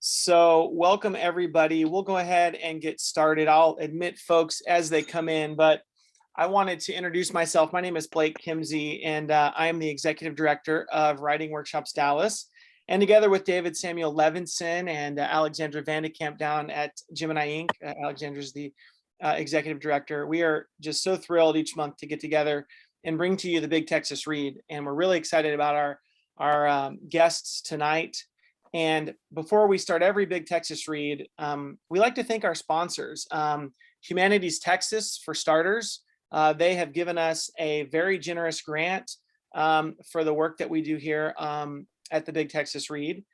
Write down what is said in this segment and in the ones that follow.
So welcome everybody. We'll go ahead and get started. I'll admit folks as they come in, but I wanted to introduce myself. My name is Blake Kimsey, and I am the Executive Director of Writing Workshops Dallas. And together with David Samuel Levinson and Alexandra Vandekamp down at Gemini Inc., Alexandra's the Executive Director, we are just so thrilled each month to get together and bring to you the Big Texas Read. And we're really excited about our guests tonight. And before we start every Big Texas Read, we like to thank our sponsors. Humanities Texas, for starters. They have given us a very generous grant for the work that we do here at the Big Texas Read.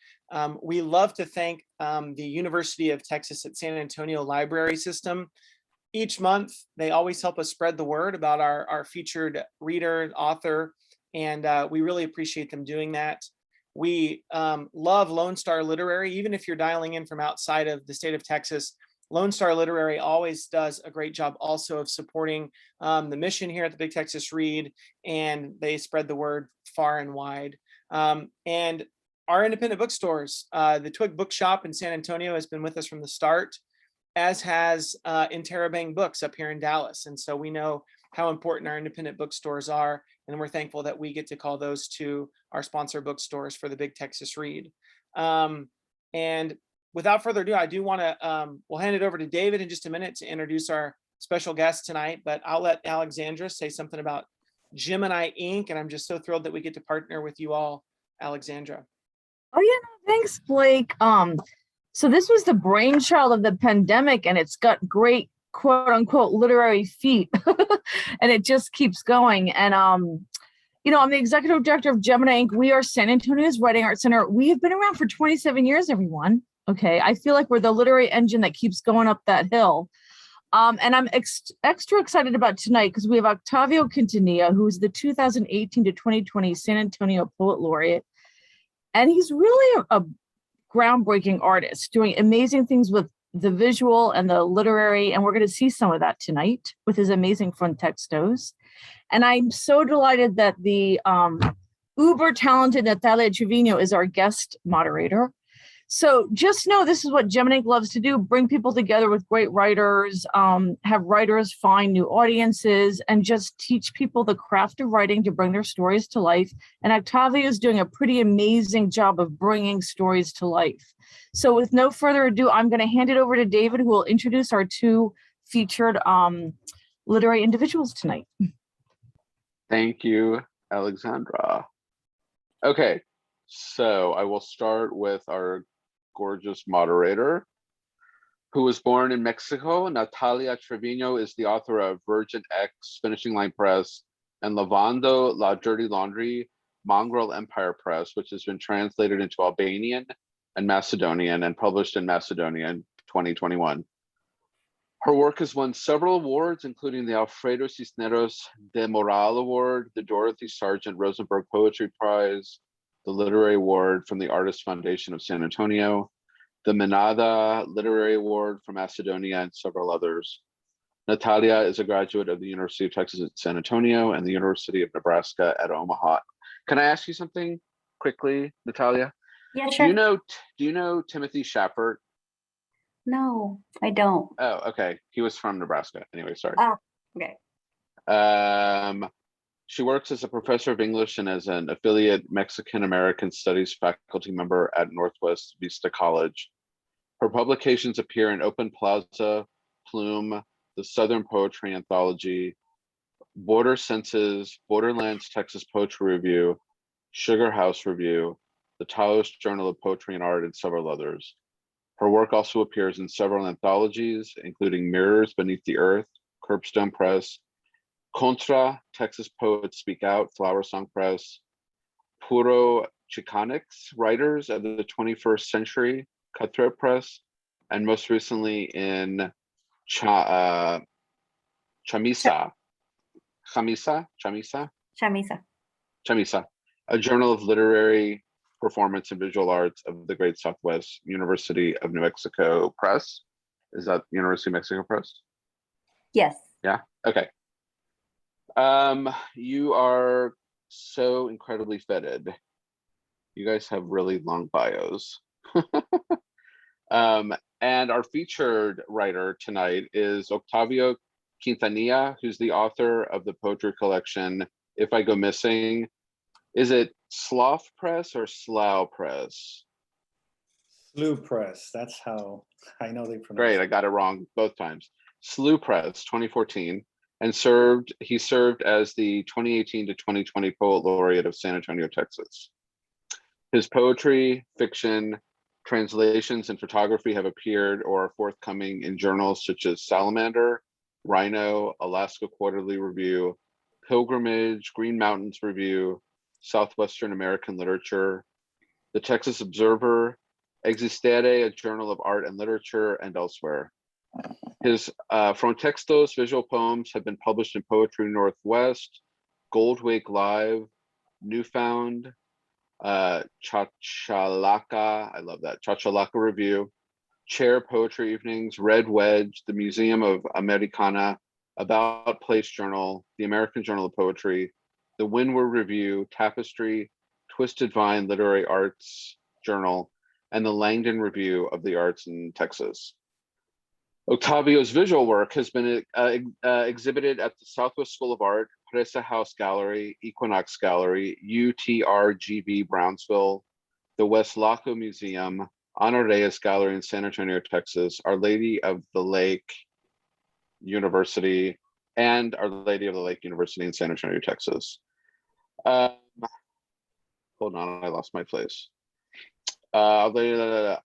We love to thank the University of Texas at San Antonio Library System. Each month, they always help us spread the word about our featured reader, author, and we really appreciate them doing that. We love Lone Star Literary. Even if you're dialing in from outside of the state of Texas, Lone Star Literary always does a great job also of supporting the mission here at the Big Texas Read, and they spread the word far and wide. And our independent bookstores, the Twig Bookshop in San Antonio has been with us from the start, as has Interrobang Books up here in Dallas. And so we know how important our independent bookstores are, and we're thankful that we get to call those two our sponsor bookstores for the Big Texas Read. And without further ado, I do want to, we'll hand it over to David in just a minute to introduce our special guest tonight, but I'll let Alexandra say something about Gemini Inc. And I'm just so thrilled that we get to partner with you all, Alexandra. Oh yeah, no, thanks, Blake. So this was the brainchild of the pandemic, and it's got great quote unquote literary feet, and it just keeps going. And I'm the executive director of Gemini Inc. We are San Antonio's Writing Arts Center. We have been around for 27 years, everyone. Okay, I feel like we're the literary engine that keeps going up that hill. And I'm extra excited about tonight because we have Octavio Quintanilla, who is the 2018 to 2020 San Antonio Poet Laureate. And he's really a groundbreaking artist, doing amazing things with the visual and the literary, and we're going to see some of that tonight with his amazing frontextos. And I'm so delighted that the uber talented Natalia Trevino is our guest moderator. So just know this is what Gemini loves to do: bring people together with great writers, have writers find new audiences, and just teach people the craft of writing to bring their stories to life. And Octavio is doing a pretty amazing job of bringing stories to life. So with no further ado, I'm going to hand it over to David, who will introduce our two featured literary individuals tonight. Thank you, Alexandra. Okay, so I will start with our gorgeous moderator, who was born in Mexico. Natalia Trevino is the author of Virgin X, Finishing Line Press, and Lavando La Dirty Laundry, Mongrel Empire Press, which has been translated into Albanian and Macedonian and published in Macedonian 2021. Her work has won several awards, including the Alfredo Cisneros de Moral Award, the Dorothy Sargent Rosenberg Poetry Prize, the Literary Award from the Artists Foundation of San Antonio, the Menada Literary Award from Macedonia, and several others. Natalia is a graduate of the University of Texas at San Antonio and the University of Nebraska at Omaha. Can I ask you something quickly, Natalia? Yeah, sure. Do you know Timothy Shaffert? No, I don't. Oh, okay. He was from Nebraska. Anyway, sorry. Oh, okay. She works as a professor of English and as an affiliate Mexican-American Studies faculty member at Northwest Vista College. Her publications appear in Open Plaza, Plume, the Southern Poetry Anthology, Border Senses, Borderland's Texas Poetry Review, Sugar House Review, the Taos Journal of Poetry and Art, and several others. Her work also appears in several anthologies, including Mirrors Beneath the Earth, Curbstone Press, Contra, Texas Poets Speak Out, Flower Song Press, Puro Chicanx, Writers of the 21st Century, Cutthroat Press, and most recently in Chamisa, a journal of literary performance and visual arts of the Great Southwest University of New Mexico Press. Is that University of Mexico Press? Yes. Yeah, okay. You are so incredibly fitted. You guys have really long bios. And our featured writer tonight is Octavio Quintanilla, who's the author of the poetry collection, If I Go Missing. Is it Slough Press or Slough Press? Slough Press, that's how I know they pronounce Great, it. I got it wrong both times. Slough Press, 2014, and he served as the 2018 to 2020 Poet Laureate of San Antonio, Texas. His poetry, fiction, translations, and photography have appeared or are forthcoming in journals such as Salamander, Rhino, Alaska Quarterly Review, Pilgrimage, Green Mountains Review, Southwestern American Literature, the Texas Observer, Existere, a journal of art and literature, and elsewhere. His frontextos visual poems have been published in Poetry Northwest, Goldwake Live, Newfound, Chachalaka, I love that, Chachalaka Review, Chair Poetry Evenings, Red Wedge, the Museum of Americana, About Place Journal, the American Journal of Poetry, the Windward Review, Tapestry, Twisted Vine Literary Arts Journal, and the Langdon Review of the Arts in Texas. Octavio's visual work has been exhibited at the Southwest School of Art, Presa House Gallery, Equinox Gallery, UTRGV Brownsville, the West Laco Museum, Ana Reyes Gallery in San Antonio, Texas, Our Lady of the Lake University, and Our Lady of the Lake University in San Antonio, Texas. Hold on, I lost my place. Allstate,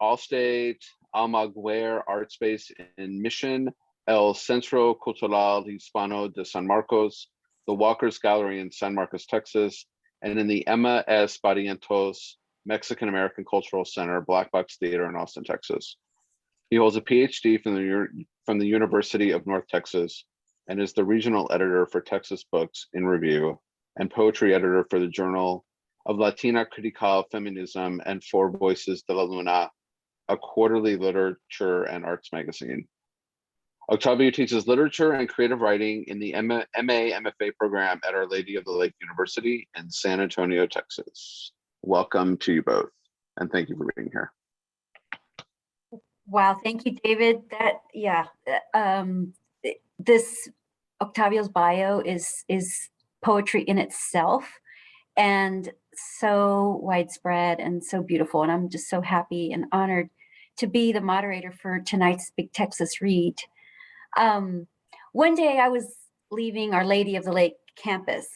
Almaguer Art Space in Mission, El Centro Cultural Hispano de San Marcos, the Walker's Gallery in San Marcos, Texas, and in the Emma S. Barrientos Mexican American Cultural Center, Black Box Theater in Austin, Texas. He holds a PhD from the University of North Texas and is the regional editor for Texas Books in Review and poetry editor for the Journal of Latina Critical Feminism and Four Voices de la Luna, a quarterly literature and arts magazine. Octavio teaches literature and creative writing in the MA MFA program at Our Lady of the Lake University in San Antonio, Texas. Welcome to you both, and thank you for being here. Wow, thank you, David. This Octavio's bio is poetry in itself, and so widespread and so beautiful. And I'm just so happy and honored to be the moderator for tonight's Big Texas Read. One day I was leaving Our Lady of the Lake campus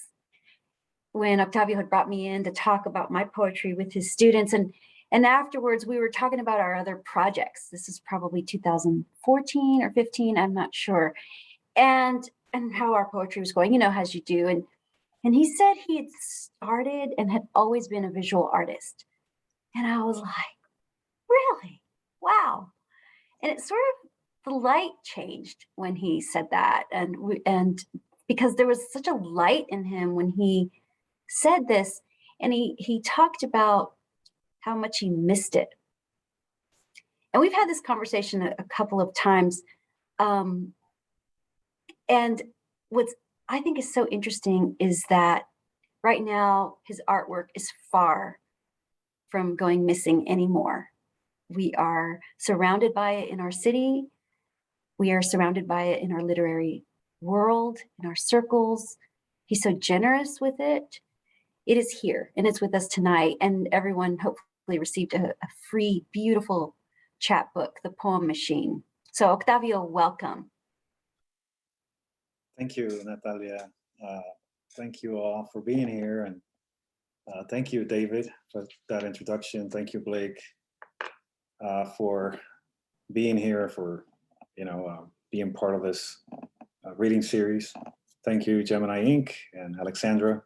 when Octavio had brought me in to talk about my poetry with his students. And afterwards we were talking about our other projects. This is probably 2014 or 15, I'm not sure. And how our poetry was going, you know, as you do. And he said he had started and had always been a visual artist. And I was like, really? Wow. And it sort of, the light changed when he said that. And because there was such a light in him when he said this, and he talked about how much he missed it. And we've had this conversation a couple of times. And what's I think is so interesting is that right now his artwork is far from going missing anymore. We are surrounded by it in our city. We are surrounded by it in our literary world, in our circles. He's so generous with it. It is here and it's with us tonight. And everyone hopefully received a free, beautiful chapbook, The Poem Machine. So Octavio, welcome. Thank you, Natalia. Thank you all for being here, and thank you, David, for that introduction. Thank you, Blake, for being here, for being part of this reading series. Thank you, Gemini Inc. and Alexandra.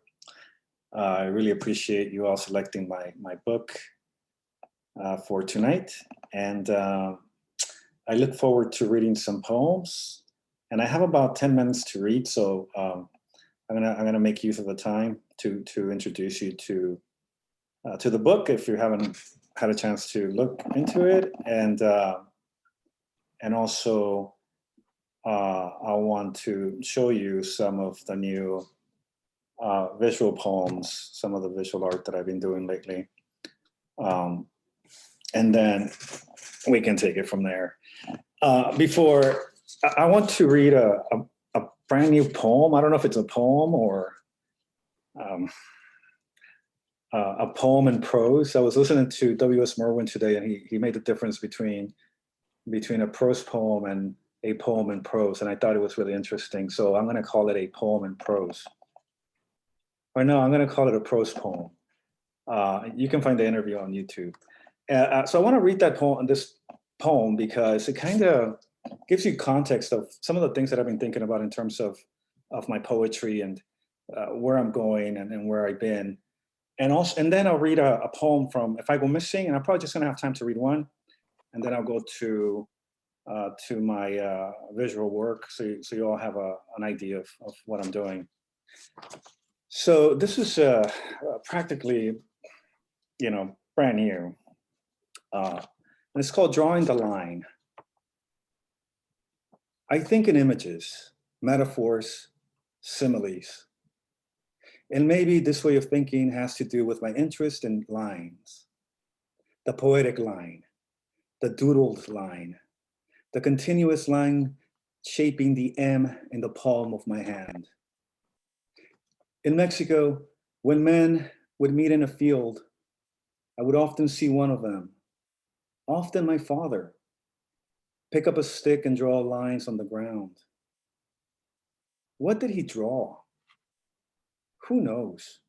I really appreciate you all selecting my book for tonight, and I look forward to reading some poems. And I have about 10 minutes to read, so I'm gonna make use of the time to introduce you to the book if you haven't had a chance to look into it, and also I want to show you some of the new visual poems, some of the visual art that I've been doing lately, and then we can take it from there. Before, I want to read a brand new poem. I don't know if it's a poem or a poem in prose. I was listening to W.S. Merwin today, and he made the difference between a prose poem and a poem in prose, and I thought it was really interesting. So I'm going to call it a poem in prose. Or no, I'm going to call it a prose poem. You can find the interview on YouTube. So I want to read this poem because it kind of gives you context of some of the things that I've been thinking about in terms of my poetry and where I'm going and where I've been. And then I'll read a poem from If I Go Missing, and I'm probably just going to have time to read one, and then I'll go to my visual work, so you all have an idea of what I'm doing. So this is practically, brand new. And it's called Drawing the Line. I think in images, metaphors, similes. And maybe this way of thinking has to do with my interest in lines. The poetic line, the doodled line, the continuous line shaping the M in the palm of my hand. In Mexico, when men would meet in a field, I would often see one of them, often my father, pick up a stick and draw lines on the ground. What did he draw? Who knows?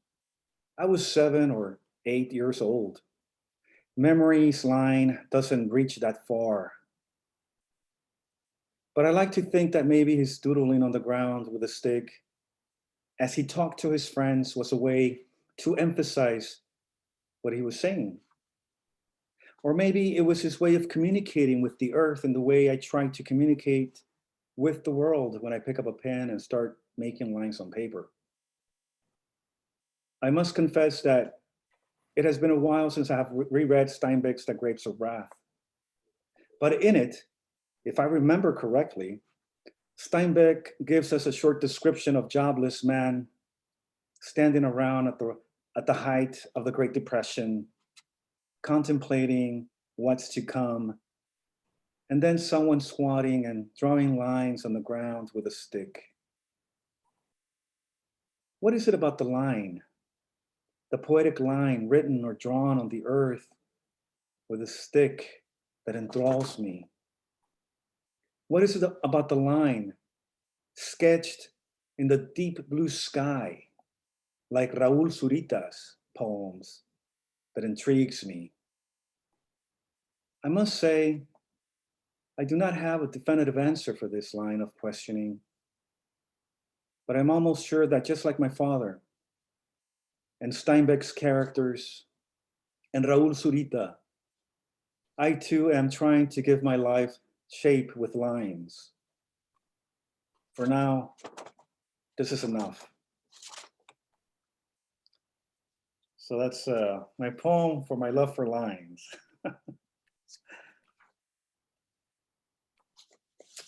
I was 7 or 8 years old. Memory's line doesn't reach that far. But I like to think that maybe his doodling on the ground with a stick as he talked to his friends was a way to emphasize what he was saying. Or maybe it was his way of communicating with the earth in the way I try to communicate with the world when I pick up a pen and start making lines on paper. I must confess that it has been a while since I have reread Steinbeck's The Grapes of Wrath. But in it, if I remember correctly, Steinbeck gives us a short description of jobless man standing around at the height of the Great Depression, contemplating what's to come, and then someone squatting and drawing lines on the ground with a stick. What is it about the line, the poetic line written or drawn on the earth with a stick that enthralls me? What is it about the line sketched in the deep blue sky, like Raúl Zurita's poems, that intrigues me? I must say, I do not have a definitive answer for this line of questioning, but I'm almost sure that just like my father and Steinbeck's characters and Raúl Zurita, I too am trying to give my life shape with lines. For now, this is enough. So that's my poem for my love for lines.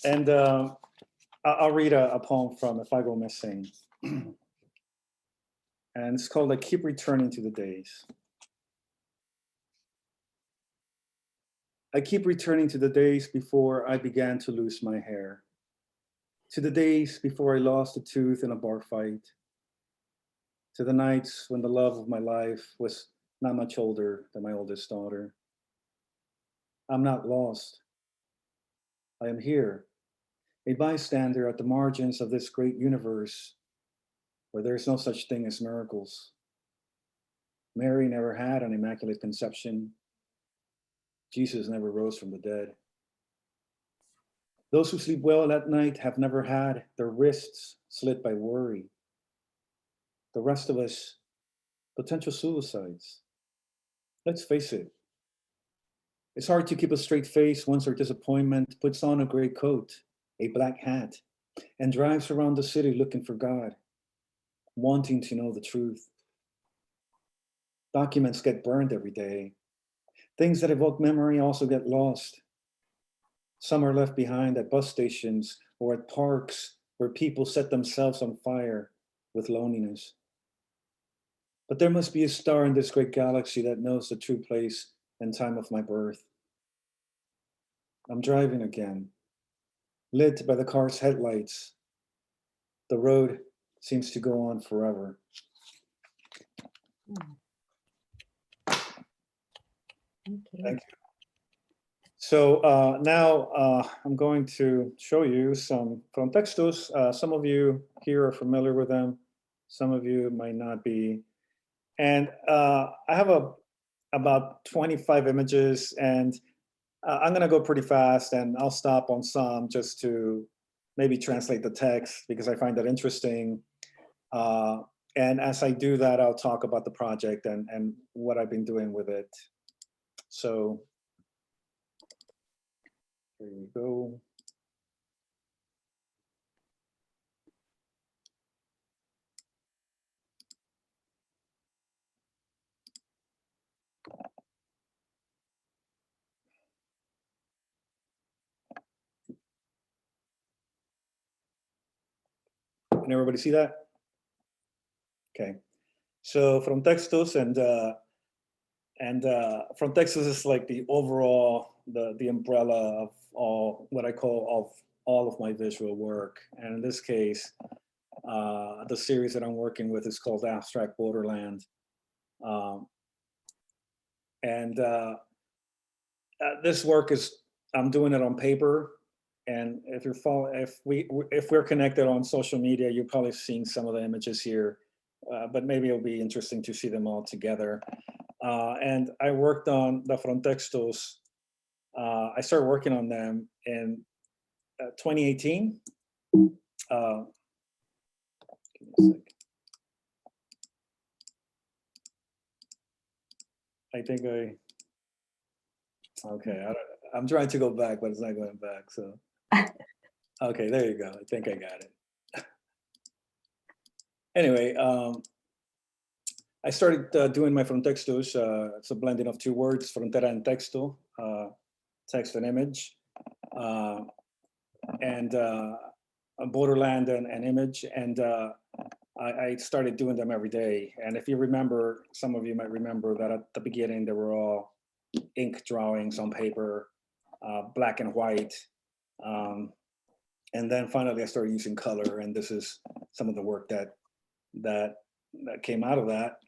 And I'll read a poem from If I Go Missing. And it's called I Keep Returning to the Days. I keep returning to the days before I began to lose my hair, to the days before I lost a tooth in a bar fight, to the nights when the love of my life was not much older than my oldest daughter. I'm not lost. I am here, a bystander at the margins of this great universe where there is no such thing as miracles. Mary never had an immaculate conception. Jesus never rose from the dead. Those who sleep well at night have never had their wrists slit by worry. The rest of us, potential suicides. Let's face it. It's hard to keep a straight face once our disappointment puts on a gray coat, a black hat, and drives around the city looking for God, wanting to know the truth. Documents get burned every day. Things that evoke memory also get lost. Some are left behind at bus stations or at parks where people set themselves on fire with loneliness. But there must be a star in this great galaxy that knows the true place and time of my birth. I'm driving again, lit by the car's headlights. The road seems to go on forever. Thank you. Thank you. So now I'm going to show you some frontextos. Some of you here are familiar with them. Some of you might not be. And I have about 25 images, and I'm gonna go pretty fast, and I'll stop on some just to maybe translate the text because I find that interesting. And as I do that, I'll talk about the project and what I've been doing with it. So here we go. Can everybody see that? Okay. So frontextos and frontextos is like the overall, the umbrella of all what I call of all of my visual work. And in this case, the series that I'm working with is called Abstract Borderland. This work is, I'm doing it on paper. And if you're if we're connected on social media, you've probably seen some of the images here, but maybe it'll be interesting to see them all together. And I worked on the frontextos. I started working on them in 2018. Give me a sec. I think okay, I'm trying to go back, but it's not going back, so. Okay, there you go, I think I got it. Anyway, I started doing my frontextos. It's a blending of two words, frontera and texto, text and image, and borderland and image. And I started doing them every day. And if you remember, some of you might remember that at the beginning, they were all ink drawings on paper, black and white. And then finally I started using color, and this is some of the work that came out of that.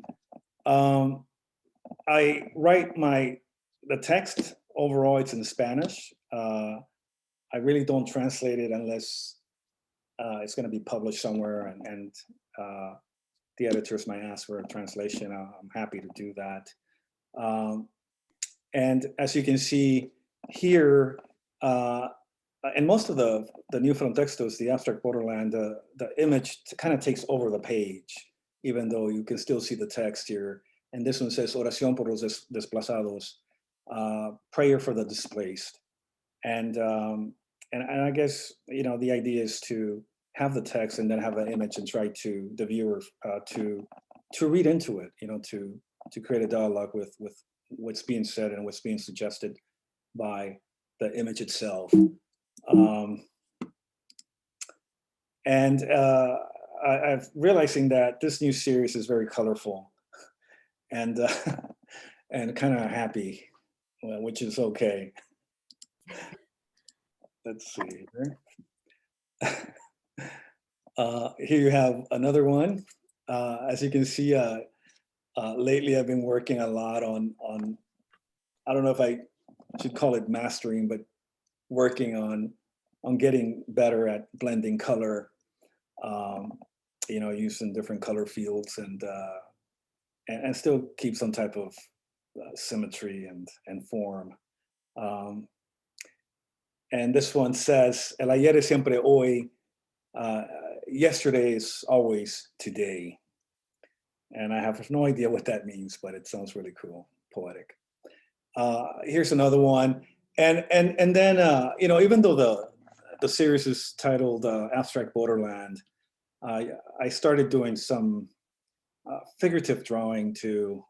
I write the text overall, it's in Spanish. I really don't translate it unless it's going to be published somewhere, and the editors might ask for a translation. I'm happy to do that. And as you can see here, and most of the new frontextos, the Abstract Borderland, the image kind of takes over the page, even though you can still see the text here. And this one says, Oración por los desplazados, prayer for the displaced. And I guess, you know, the idea is to have the text and then have the image and try to, the viewer, to read into it, you know, to create a dialogue with what's being said and what's being suggested by the image itself. I'm realizing that this new series is very colorful and kind of happy, which is okay. Let's see here. Here you have another one. As you can see, lately I've been working a lot on, I don't know if I should call it mastering, but working on getting better at blending color, you know, using different color fields and still keep some type of symmetry and form. And this one says, El ayer es siempre hoy, yesterday is always today. And I have no idea what that means, but it sounds really cool, poetic. Here's another one. And then, you know, even though the series is titled Abstract Borderland, I started doing some figurative drawing to,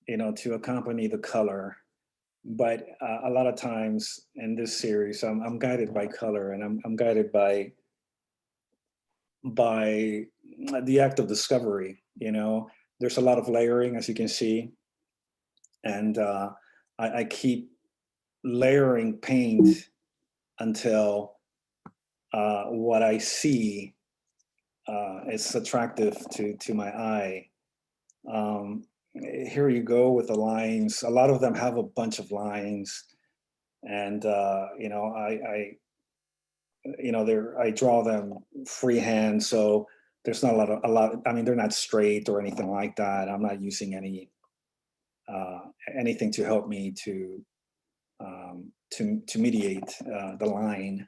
you know, to accompany the color. But a lot of times in this series, I'm guided by color, and I'm guided by the act of discovery. You know, there's a lot of layering, as you can see, and I keep layering paint until what I see is attractive to my eye. Here you go with the lines. A lot of them have a bunch of lines, and you know, I draw them freehand, so there's not a lot. I mean, they're not straight or anything like that. I'm not using anything to help me to mediate the line.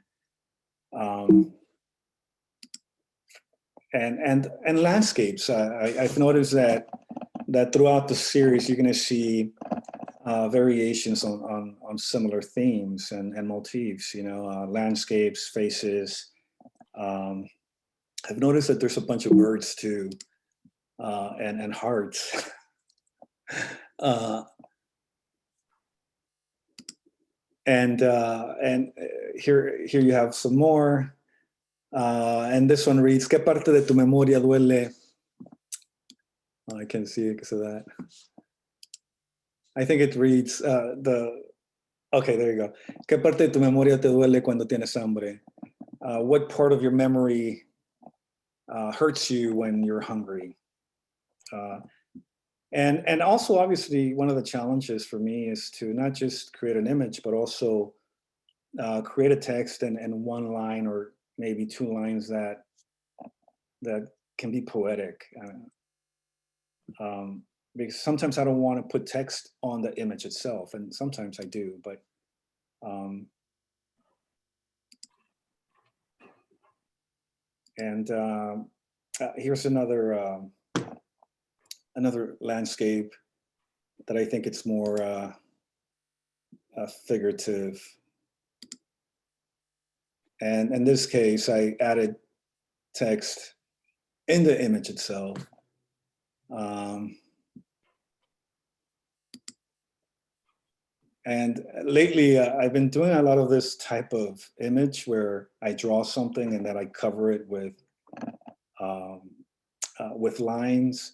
And landscapes. I've noticed that throughout the series, you're going to see variations on similar themes and motifs. You know, landscapes, faces. I've noticed that there's a bunch of birds too, and hearts. And here you have some more. And this one reads, ¿Qué parte de tu memoria duele? Oh, I can't see it because of that. I think it reads okay, there you go. ¿Qué parte de tu memoria te duele cuando tienes hambre? What part of your memory hurts you when you're hungry? And also, obviously, one of the challenges for me is to not just create an image, but also create a text and one line or maybe two lines that can be poetic. Because sometimes I don't want to put text on the image itself, and sometimes I do, but here's another landscape that I think it's more figurative. And in this case, I added text in the image itself. And lately, I've been doing a lot of this type of image where I draw something and then I cover it with lines.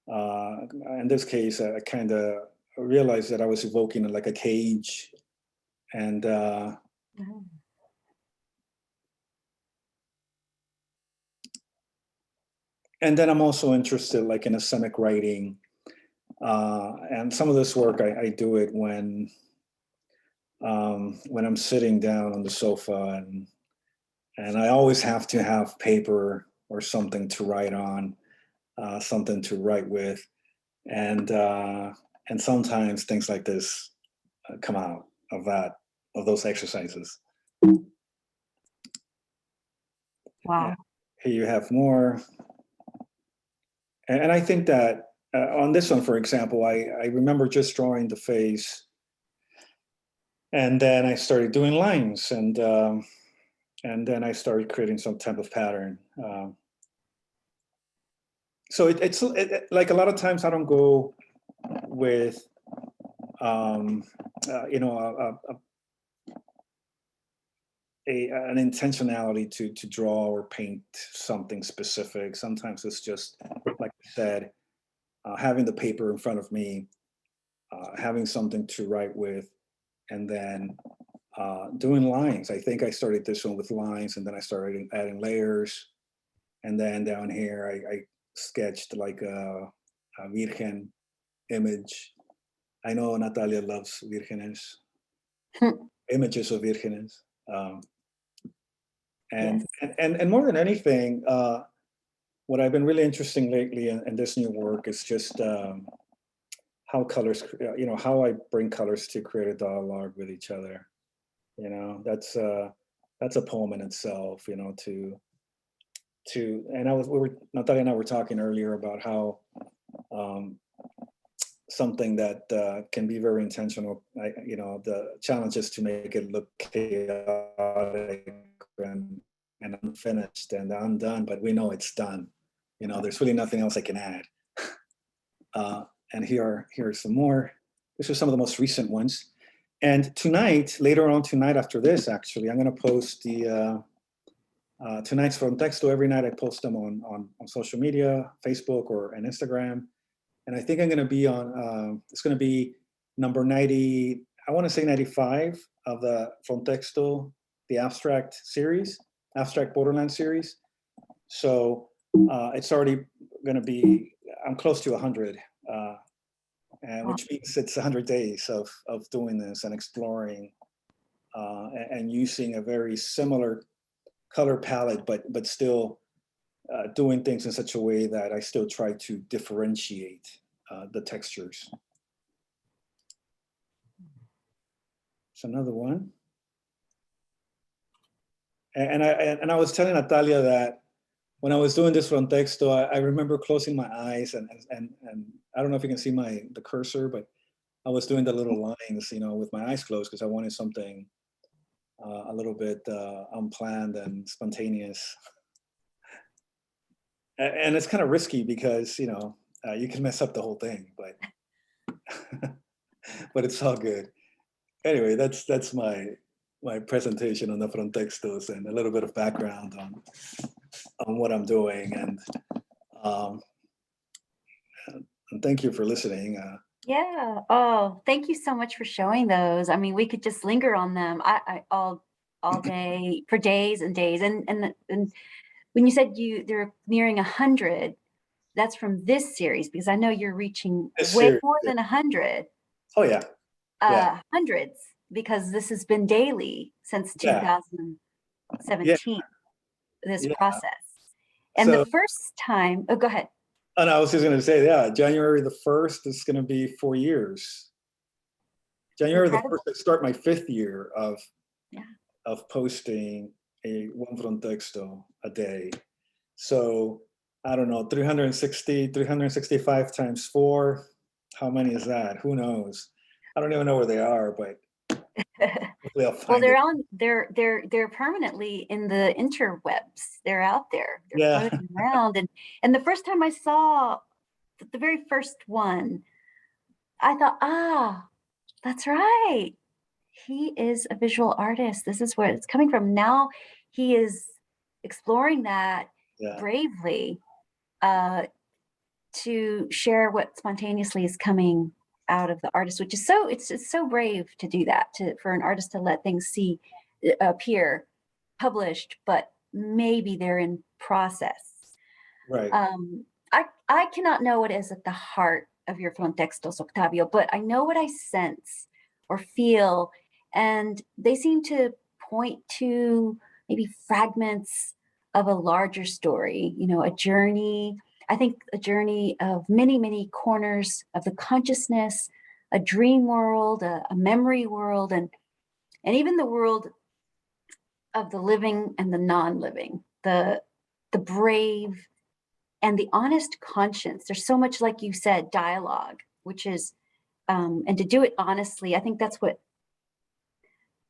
In this case, I kind of realized that I was evoking like a cage, and and then I'm also interested like in asemic writing. And some of this work, I do it when I'm sitting down on the sofa, and I always have to have paper or something to write on, something to write with, and sometimes things like this come out of those exercises. Wow. Here you have more, and I think that on this one, for example, I remember just drawing the face, and then I started doing lines, and then I started creating some type of pattern. So it's like a lot of times I don't go with you know, an intentionality to draw or paint something specific. Sometimes it's just, like I said, having the paper in front of me, having something to write with, and then doing lines. I think I started this one with lines, and then I started adding layers. And then down here, I sketched like a Virgen image. I know Natalia loves Vírgenes, images of Vírgenes. And more than anything, what I've been really interested lately in this new work is just how colors, you know, how I bring colors to create a dialogue with each other. You know, that's a poem in itself. You know, and Natalia and I were talking earlier about how something that can be very intentional. You know, the challenge is to make it look chaotic and unfinished and undone, but we know it's done. You know, there's really nothing else I can add. And here are some more. These are some of the most recent ones. And tonight, later on tonight after this, actually, I'm going to post the tonight's frontexto. Every night I post them on social media, Facebook or on Instagram. And I think I'm going to be on, it's going to be number 90, I want to say 95 of the Frontexto, the abstract series, abstract Borderland series. So it's already going to be, I'm close to 100, and which means it's 100 days of doing this and exploring and using a very similar color palette, but still doing things in such a way that I still try to differentiate the textures. It's another one. And I was telling Natalia that when I was doing this Frontexto, I remember closing my eyes and I don't know if you can see the cursor, but I was doing the little lines, with my eyes closed because I wanted something a little bit unplanned and spontaneous. And it's kind of risky because, you can mess up the whole thing, but but it's all good. Anyway, that's my presentation on the Frontextos and a little bit of background on what I'm doing. And thank you for listening. Yeah. Oh, thank you so much for showing those. I mean, we could just linger on them all day for days and days. And when you said they're nearing 100, that's from this series, because I know you're reaching way more than 100. Oh yeah. Hundreds, because this has been daily since 2017. This process. And so, the first time, oh, go ahead. And I was just going to say, January the 1st is going to be 4 years. January Incredible. the 1st, I start my 5th year of posting one Frontexto a day. So I don't know, 365 times 4. How many is that? Who knows? I don't even know where they are, but hopefully I'll find they're permanently in the interwebs. They're out there. They're floating around. And the first time I saw the very first one, I thought, that's right. He is a visual artist. This is where it's coming from. Now he is exploring that bravely to share what spontaneously is coming out of the artist, which is it's so brave to do that, for an artist to let things appear published, but maybe they're in process. Right. I cannot know what is at the heart of your Frontextos, Octavio, but I know what I sense or feel, and they seem to point to maybe fragments of a larger story, a journey. I think a journey of many, many corners of the consciousness, a dream world, a memory world, and even the world of the living and the non-living, the brave and the honest conscience. There's so much, like you said, dialogue, which is, and to do it honestly, I think that's what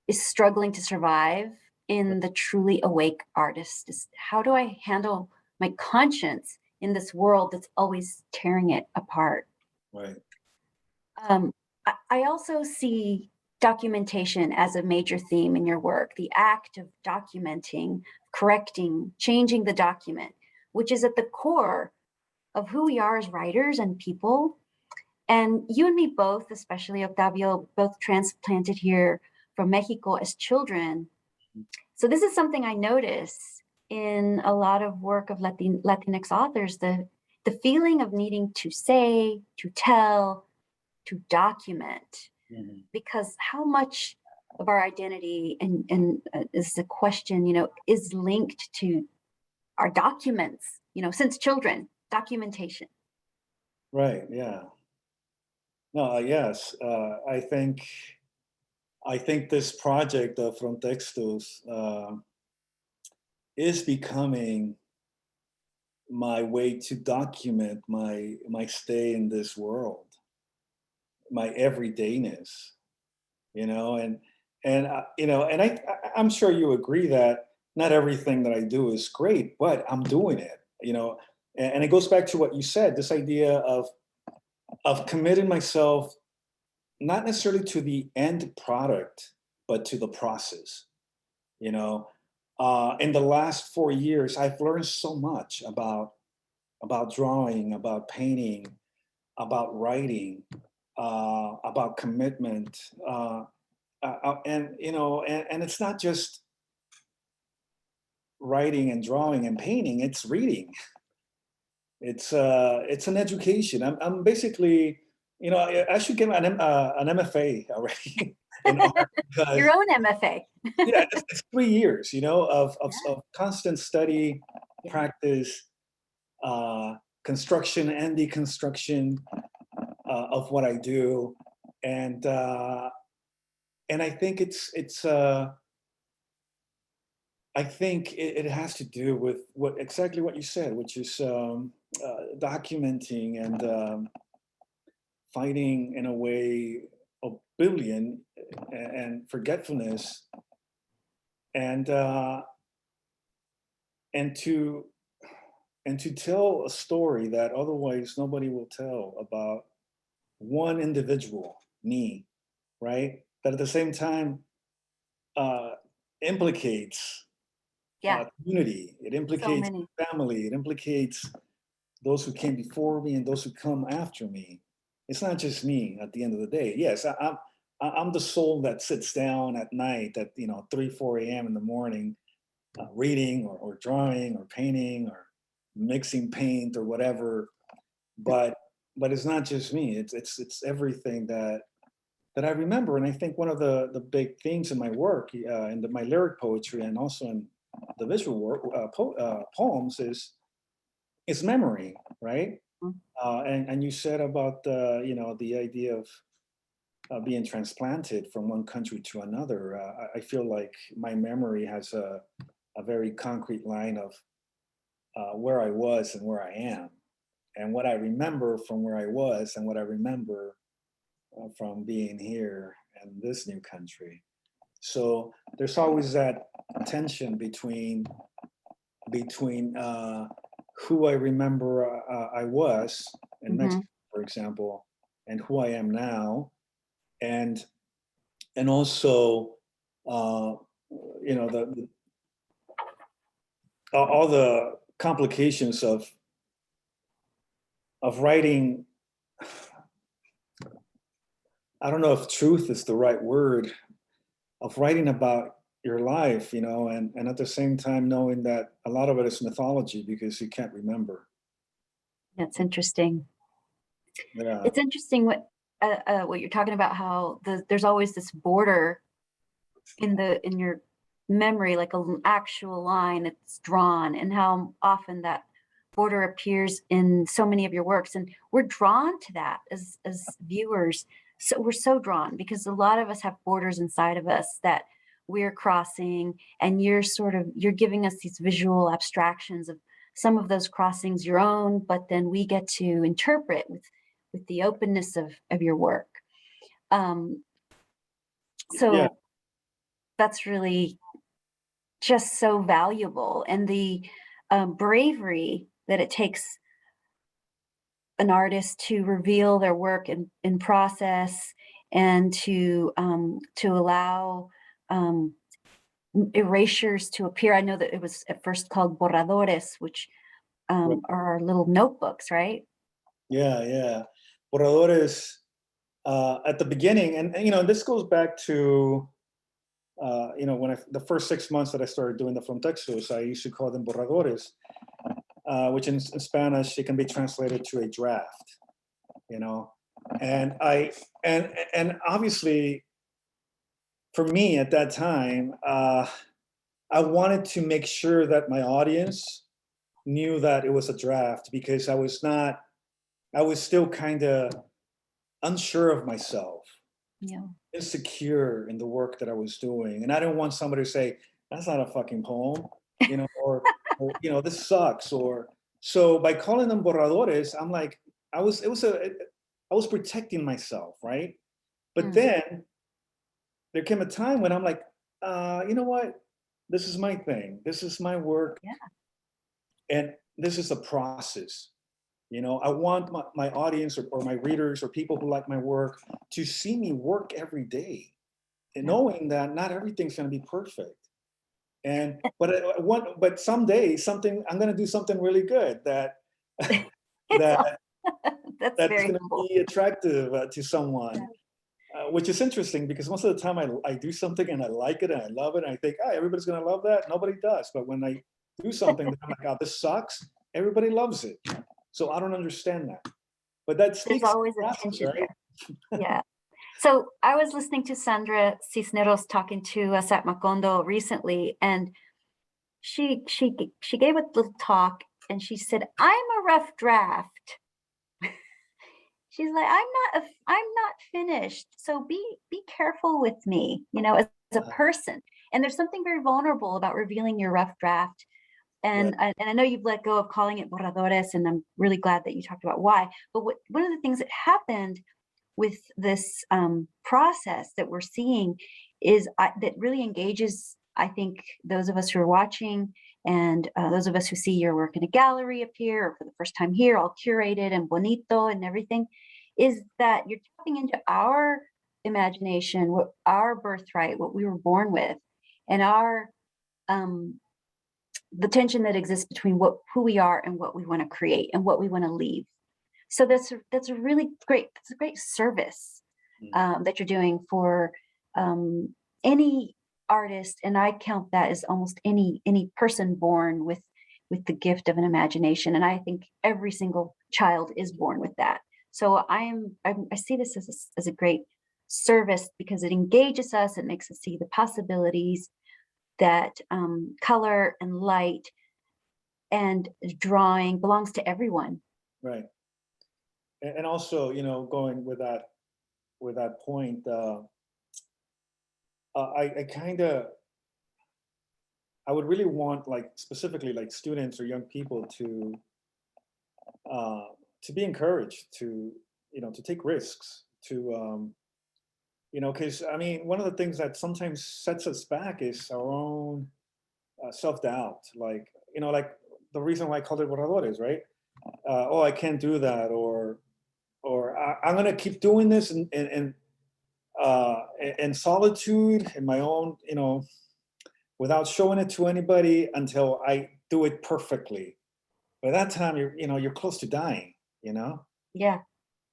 is struggling to survive in the truly awake artist. Is how do I handle my conscience in this world that's always tearing it apart? Right. I also see documentation as a major theme in your work, the act of documenting, correcting, changing the document, which is at the core of who we are as writers and people. And you and me both, especially Octavio, both transplanted here from Mexico as children. So this is something I notice in a lot of work of Latinx authors, the feeling of needing to say, to tell, to document, because how much of our identity and is the question, is linked to our documents, since children, documentation. Right. Yeah. No. Yes. I think this project of Frontextos is becoming my way to document my stay in this world, my everydayness, I'm sure you agree that not everything that I do is great, but I'm doing it, and it goes back to what you said, this idea of committing myself, not necessarily to the end product, but to the process. In the last 4 years, I've learned so much about drawing, about painting, about writing, about commitment, and you know, and it's not just writing and drawing and painting; it's reading. It's an education. I'm basically, you know, I should get an MFA already in art because Your own MFA. yeah, it's 3 years, you know, of Yeah. of constant study, Yeah. practice, construction and deconstruction of what I do, and I think I think it has to do with exactly what you said, which is documenting and fighting in a way oblivion and forgetfulness, and and to tell a story that otherwise nobody will tell about one individual, me, right? That at the same time uh, implicates Yeah. community. It So implicates many. family. It implicates those who came before me and those who come after me. It's not just me at the end of the day. Yes, I'm the soul that sits down at night at 3, 4 a.m. in the morning, reading or drawing or painting or mixing paint or whatever. But it's not just me. It's everything that I remember. And I think one of the big themes in my work, in my lyric poetry and also in the visual work, poems is memory, right? Mhm. And you said about the idea of being transplanted from one country to another. I feel like my memory has a very concrete line of where I was and where I am, and what I remember from where I was and what I remember from being here in this new country. So there's always that tension between who I remember I was in Mexico, for example, and who I am now, and also the all the complications of writing. I don't know if truth is the right word, of writing about your life, and at the same time knowing that a lot of it is mythology because you can't remember. That's interesting. Yeah. It's interesting what you're talking about, how there's always this border in your memory, like an actual line that's drawn, and how often that border appears in so many of your works. And we're drawn to that as viewers. So we're so drawn because a lot of us have borders inside of us that we're crossing, and you're giving us these visual abstractions of some of those crossings your own, but then we get to interpret with the openness of your work. So Yeah. that's really just so valuable, and the bravery that it takes an artist to reveal their work in process, and to allow erasures to appear. I know that it was at first called borradores, which Right. are little notebooks, right? Yeah. Borradores, at the beginning, and this goes back to when the first 6 months that I started doing the frontextos, I used to call them borradores, which in Spanish it can be translated to a draft, and and obviously for me at that time, I wanted to make sure that my audience knew that it was a draft, because I was still kind of unsure of myself, Yeah. insecure in the work that I was doing, and I didn't want somebody to say, "That's not a fucking poem," or "This sucks." Or so by calling them borradores, I'm like, I was protecting myself, right? But then there came a time when I'm like, you know what? This is my thing. This is my work, Yeah. and this is a process. I want my audience or my readers or people who like my work to see me work every day, and knowing that not everything's going to be perfect. But someday I'm going to do something really good that It's that That's that's very going to humble. be attractive to someone. Which is interesting because most of the time I do something and I like it and I love it and I think, oh, everybody's going to love that. Nobody does. But when I do something that I'm like, oh, this sucks, everybody loves it. So I don't understand that. But that There's speaks always a process, tension right? there. Yeah. So I was listening to Sandra Cisneros talking to us at Macondo recently, and she gave a little talk and she said, I'm a rough draft. She's like, I'm not finished. So be careful with me, you know, as a person. And there's something very vulnerable about revealing your rough draft. And I know you've let go of calling it borradores, and I'm really glad that you talked about why. But one of the things that happened with this process that we're seeing is that really engages, I think, those of us who are watching and those of us who see your work in a gallery appear or for the first time here, all curated and bonito and everything, is that you're tapping into our imagination, what our birthright, what we were born with, and our the tension that exists between who we are and what we want to create and what we want to leave. So that's a really great, that's a great service that you're doing for any artist, and I count that as almost any person born with the gift of an imagination. And I think every single child is born with that. So I see this as a great service because it engages us. It makes us see the possibilities that color and light and drawing belongs to everyone. Right. And also, you know, going with that point, I would really want, like, specifically like students or young people to be encouraged to, you know, to take risks, to you know, because I mean, one of the things that sometimes sets us back is our own self-doubt. Like, you know, like the reason why I called it borradores, right? Oh, I can't do that, or I'm gonna keep doing this in solitude, in my own, you know, without showing it to anybody until I do it perfectly. By that time, you're close to dying, you know? Yeah,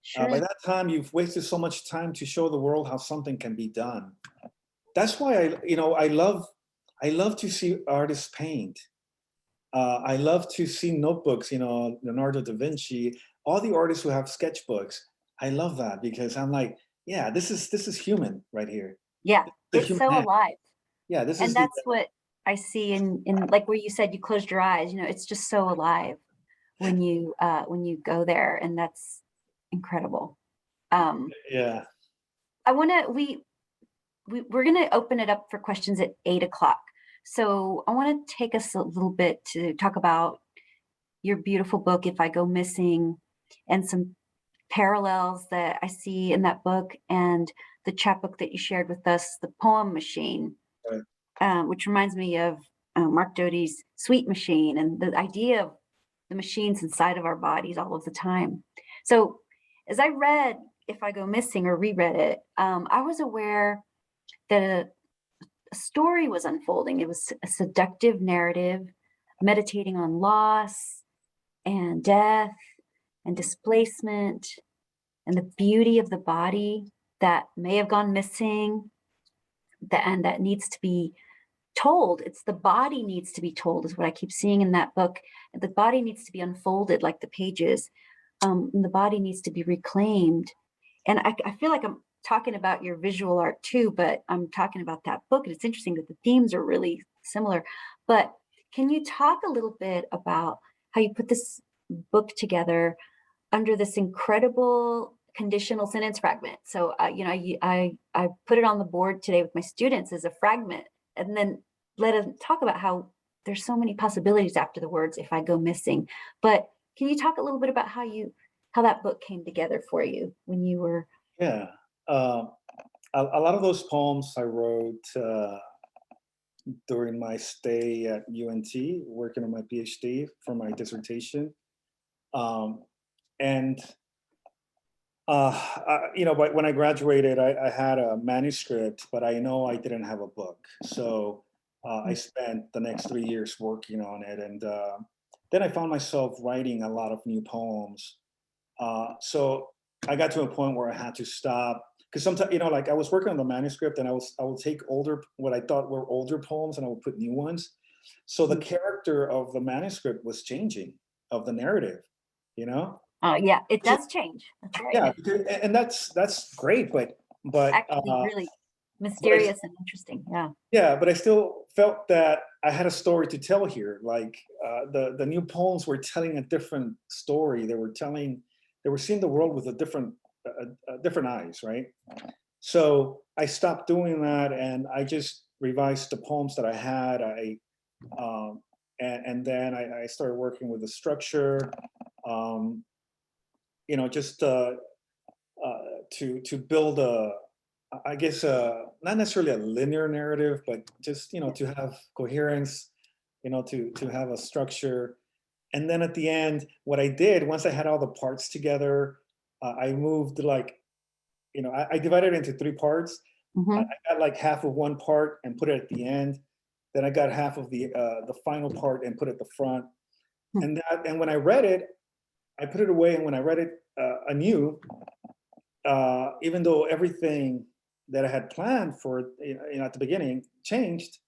sure. By that time, you've wasted so much time to show the world how something can be done. That's why I love to see artists paint. I love to see notebooks, you know, Leonardo da Vinci, all the artists who have sketchbooks. I love that because I'm like, yeah, this is human right here. Yeah, The it's human so hand. alive. Yeah, this And is that's what I see in like where you said you closed your eyes, you know, it's just so alive when you go there, and that's incredible. yeah. I want to we're going to open it up for questions at 8:00. So I want to take us a little bit to talk about your beautiful book, If I Go Missing, and some parallels that I see in that book and the chapbook that you shared with us, The Poem Machine, Right. which reminds me of Mark Doty's Sweet Machine and the idea of the machines inside of our bodies all of the time. So as I read If I Go Missing or reread it, I was aware that a story was unfolding. It was a seductive narrative meditating on loss and death and displacement and the beauty of the body that may have gone missing, and that needs to be told. It's the body needs to be told, is what I keep seeing in that book. The body needs to be unfolded like the pages, and the body needs to be reclaimed. And I feel like I'm talking about your visual art too, but I'm talking about that book. And it's interesting that the themes are really similar. But can you talk a little bit about how you put this book together under this incredible conditional sentence fragment? So, I put it on the board today with my students as a fragment, and then let us talk about how there's so many possibilities after the words, if I go missing. But can you talk a little bit about how that book came together for you when you were? Yeah. A lot of those poems I wrote during my stay at UNT, working on my PhD for my dissertation. And but when I graduated, I had a manuscript, but I know I didn't have a book. So I spent the next 3 years working on it. And then I found myself writing a lot of new poems. So I got to a point where I had to stop, because sometimes, you know, like I was working on the manuscript, and I would take what I thought were older poems, and I would put new ones. So the character of the manuscript was changing, of the narrative, you know? Yeah, it does change. That's right. Yeah, and that's great, but Actually really mysterious and interesting. Yeah. yeah, but I still felt that I had a story to tell here. Like the new poems were telling a different story. They were seeing the world with a different eyes, right? So I stopped doing that, and I just revised the poems that I had. And then I started working with the structure. You know, just to build I guess not necessarily a linear narrative, but just, you know, to have coherence, you know, to have a structure. And then at the end, what I did, once I had all the parts together, I moved, like, you know, I divided it into 3 parts. Mhm. I got like half of one part and put it at the end. Then I got half of the final part and put it at the front. Hmm. And when I read it, I put it away. And when I read it anew, even though everything that I had planned for, you know, at the beginning changed,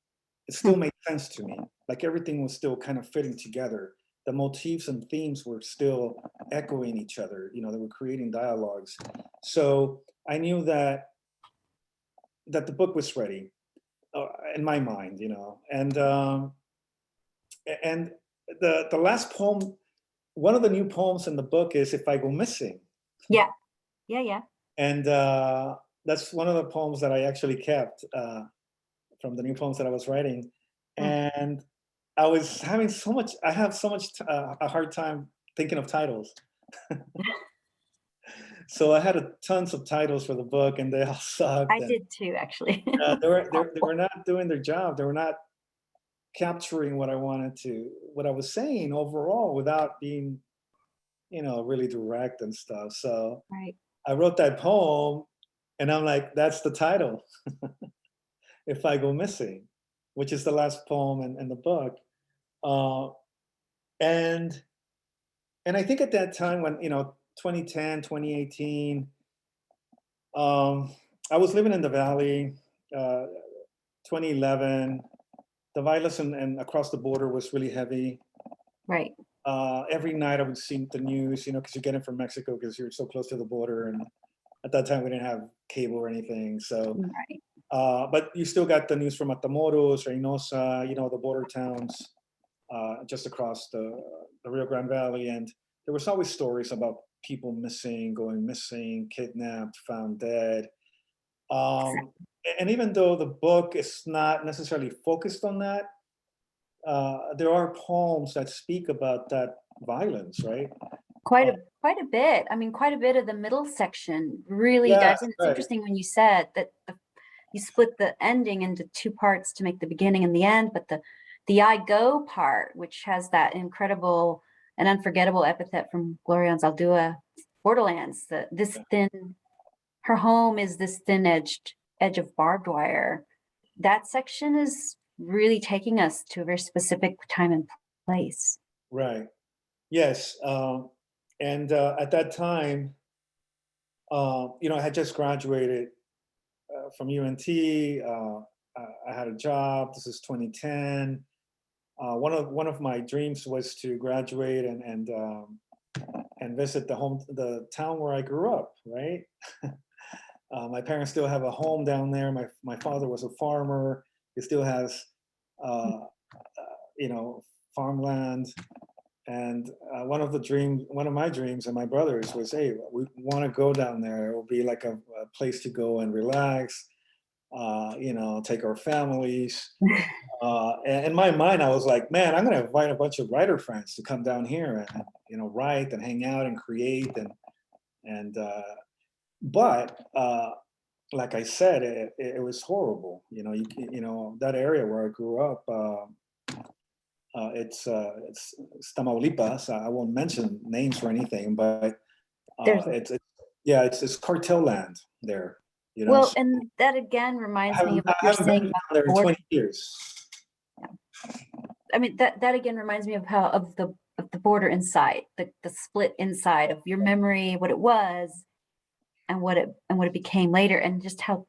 it still made sense to me. Like everything was still kind of fitting together. The motifs and themes were still echoing each other. You know, they were creating dialogues. So I knew that the book was ready in my mind. You know, and the last poem, one of the new poems in the book is "If I Go Missing." Yeah. Yeah. And that's one of the poems that I actually kept from the new poems that I was writing. And I was having I have so much a hard time thinking of titles. So I had tons of titles for the book, and they all sucked. I did too, actually. They were not doing their job. They were not capturing what I was saying overall, without being, you know, really direct and stuff. So Right. I wrote that poem, and I'm like, that's the title. If I Go Missing, which is the last poem in the book. And I think at that time, when, you know, 2010, 2018, I was living in the Valley. 2011, the violence and across the border was really heavy. Right. Every night I would see the news, you know, because you get it from Mexico because you're so close to the border. And at that time we didn't have cable or anything. So, Right. but you still got the news from Matamoros, Reynosa, you know, the border towns just across the Rio Grande Valley. And there was always stories about people missing, going missing, kidnapped, found dead. And even though the book is not necessarily focused on that, there are poems that speak about that violence, right? Quite a bit. I mean, quite a bit of the middle section really Yeah, dives in. It's right. interesting when you said that you split the ending into 2 parts to make the beginning and the end, but the I go part, which has that incredible and unforgettable epithet from Gloria Anzaldúa, Borderlands, her home is this edge of barbed wire. That section is really taking us to a very specific time and place. Right. Yes. And at that time, you know, I had just graduated from UNT. I had a job. This is 2010. One of my dreams was to graduate and visit the town where I grew up. Right. My parents still have a home down there. My father was a farmer. He still has, you know, farmland. And one of my dreams and my brother's was, hey, we want to go down there. It will be like a place to go and relax, you know, take our families. And in my mind, I was like, man, I'm going to invite a bunch of writer friends to come down here and, you know, write and hang out and create. But like I said, it was horrible. You know, you know, that area where I grew up, it's Tamaulipas. I won't mention names or anything, but it's cartel land there. You know, Well, so and that again reminds me of I what you're haven't been saying down about there in border. 20 years. I mean, that again reminds me of the the border inside, the split inside of your memory, what it was, and what it became later, and just how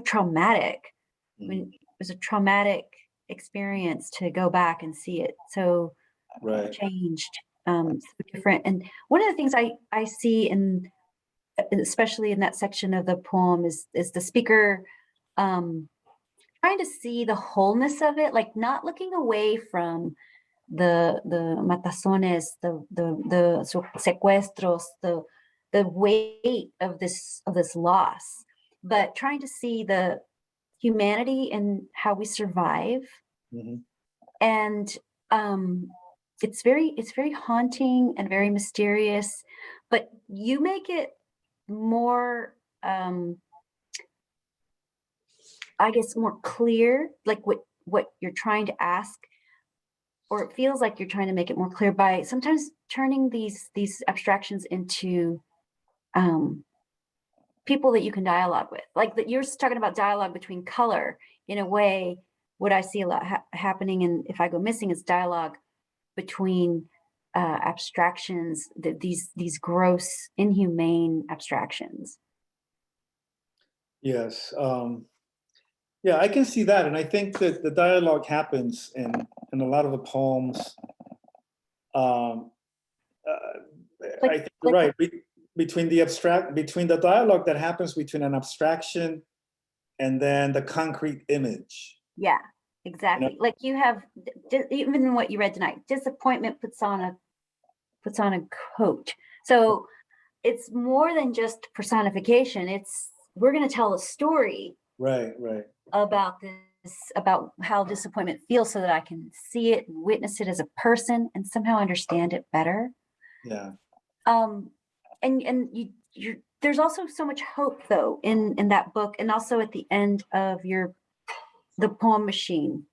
traumatic. I mean, it was a traumatic experience to go back and see it so changed, so different. And one of the things I see especially in that section of the poem is the speaker trying to see the wholeness of it, like not looking away from the matazones, the secuestros, the weight of this loss, but trying to see the humanity and how we survive. And it's very haunting and very mysterious, but you make it more I guess more clear, like what you're trying to ask, or it feels like you're trying to make it more clear by sometimes turning these abstractions into people that you can dialogue with. Like that you're talking about dialogue between color. In a way, what I see a lot happening, and if I go missing, is dialogue between abstractions, these gross, inhumane abstractions. Yes. Yeah, I can see that. And I think that the dialogue happens in a lot of the poems. I think you're right. Between the dialogue that happens between an abstraction and then the concrete image. Yeah, exactly. You know? Like you have, even what you read tonight, disappointment puts on a coat. So it's more than just personification. We're going to tell a story. Right. About this, about how disappointment feels, so that I can see it and witness it as a person and somehow understand it better. Yeah. And there's also so much hope though in that book, and also at the end of the poem machine.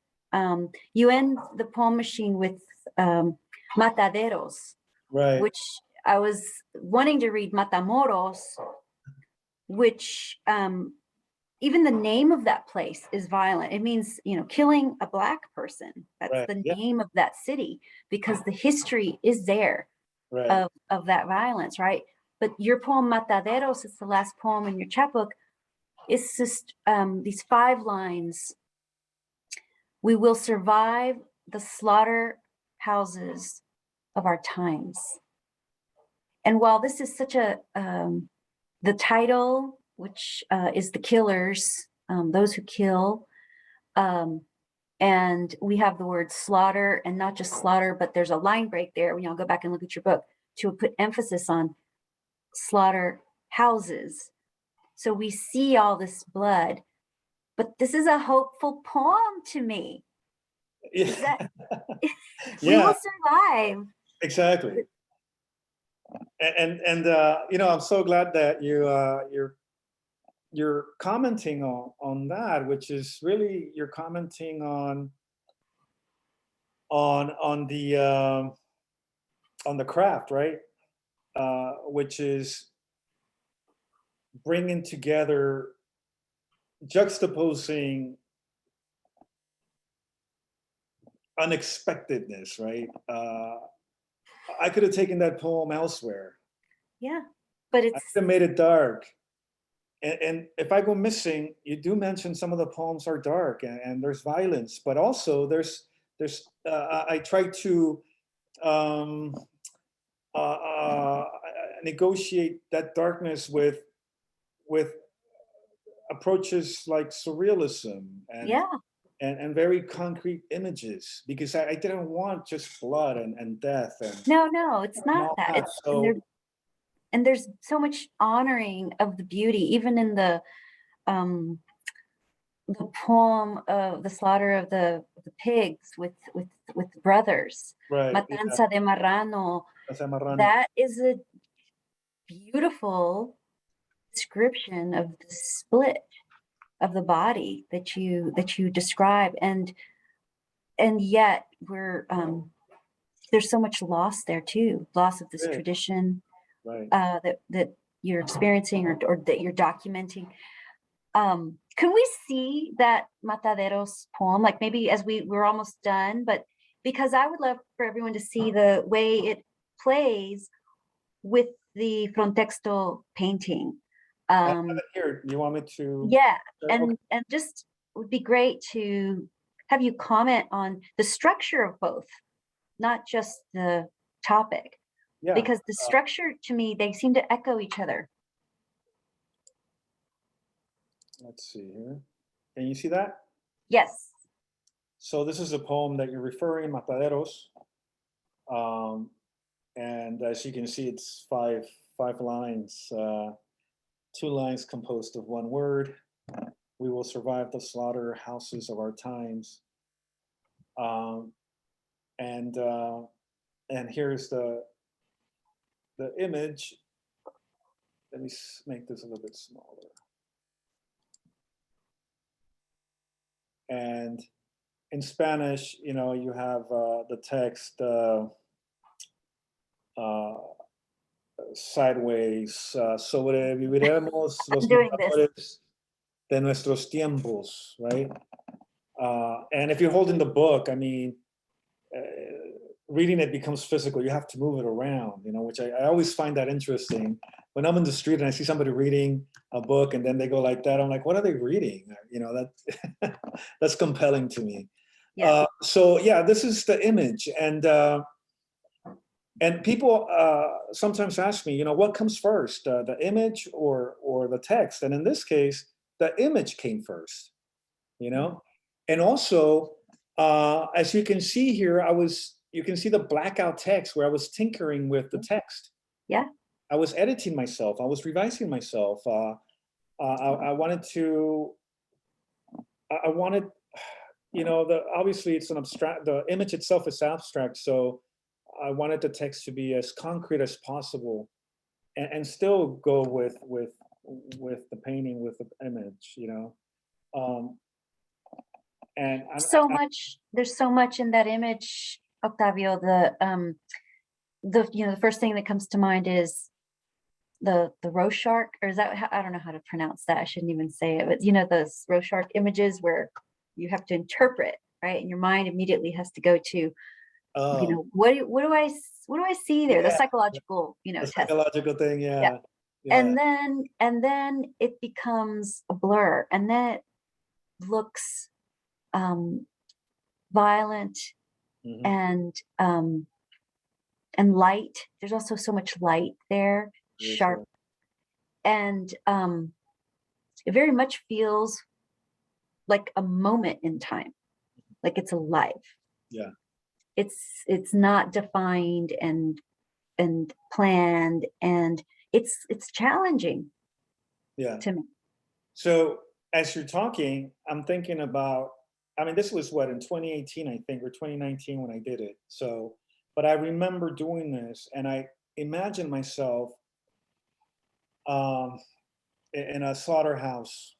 You end the poem machine with mataderos, right? Which I was wanting to read matamoros, which even the name of that place is violent. It means, killing a Black person. That's the name of that city, because the history is there of that violence, right? But your poem Mataderos, it's the last poem in your chapbook. It's just these 5 lines. We will survive the slaughter houses of our times. And while this is such the title, which is The Killers, those who kill, and we have the word slaughter, and not just slaughter, but there's a line break there when y'all go back and look at your book to put emphasis on slaughter houses. So we see all this blood, but this is a hopeful poem to me. Yeah. We will survive. Exactly. And I'm so glad that you're commenting on that, which is really you're commenting on the craft, right? Which is bringing together, juxtaposing unexpectedness, right? I could have taken that poem elsewhere. Yeah, but I could have made it dark. And if I go missing, you do mention some of the poems are dark and there's violence, but also there's I try to negotiate that darkness with approaches like surrealism and very concrete images, because I didn't want just blood and death. No, it's not that. And there's so much honoring of the beauty, even in the poem of the slaughter of the pigs with the brothers. Right. Matanza de Marrano. That is a beautiful description of the split of the body that you describe, and yet we're there's so much loss there too, loss of this tradition that you're experiencing or that you're documenting. Can we see that Mataderos poem, like maybe as we're almost done, but because I would love for everyone to see the way it plays with the frontexto painting. I have it here. You want me to? Yeah, Okay. and just would be great to have you comment on the structure of both, not just the topic, Yeah. because the structure to me, they seem to echo each other. Let's see here. Can you see that? Yes. So this is a poem that you're referring, Mataderos. And as you can see, it's five lines, 2 lines composed of 1 word. We will survive the slaughterhouses of our times. And here's the image. Let me make this a little bit smaller. And in Spanish, you know, you have the text sideways, sobreviviremos los doing this. miradores de nuestros tiempos, right? And if you're holding the book, I mean, reading it becomes physical. You have to move it around, you know, which I always find that interesting. When I'm in the street and I see somebody reading a book and then they go like that, I'm like, what are they reading? You know, that that's compelling to me. Yeah. So yeah, this is the image, and people sometimes ask me, you know, what comes first, the image or the text? And in this case, the image came first, you know. And also, as you can see here, you can see the blackout text where I was tinkering with the text. Yeah. I was editing myself. I was revising myself. I wanted, you know, obviously it's an abstract, the image itself is abstract. So I wanted the text to be as concrete as possible and still go with the painting, with the image, you know. And there's so much in that image, Octavio. The first thing that comes to mind is the Rorschach, or is that I don't know how to pronounce that. I shouldn't even say it, but you know, those Rorschach images where you have to interpret, right? And your mind immediately has to go to, you know, what do I see there? Yeah. The psychological, you know, the test. psychological thing, yeah. Yeah. Yeah. And then it becomes a blur, and then it looks violent and light. There's also so much light there, sharp, and it very much feels like a moment in time, like it's alive. Yeah. It's not defined and planned, and it's challenging. Yeah. To me. So as you're talking, I'm thinking about, I mean, this was what, in 2018, I think, or 2019 when I did it. So, but I remember doing this, and I imagine myself in a slaughterhouse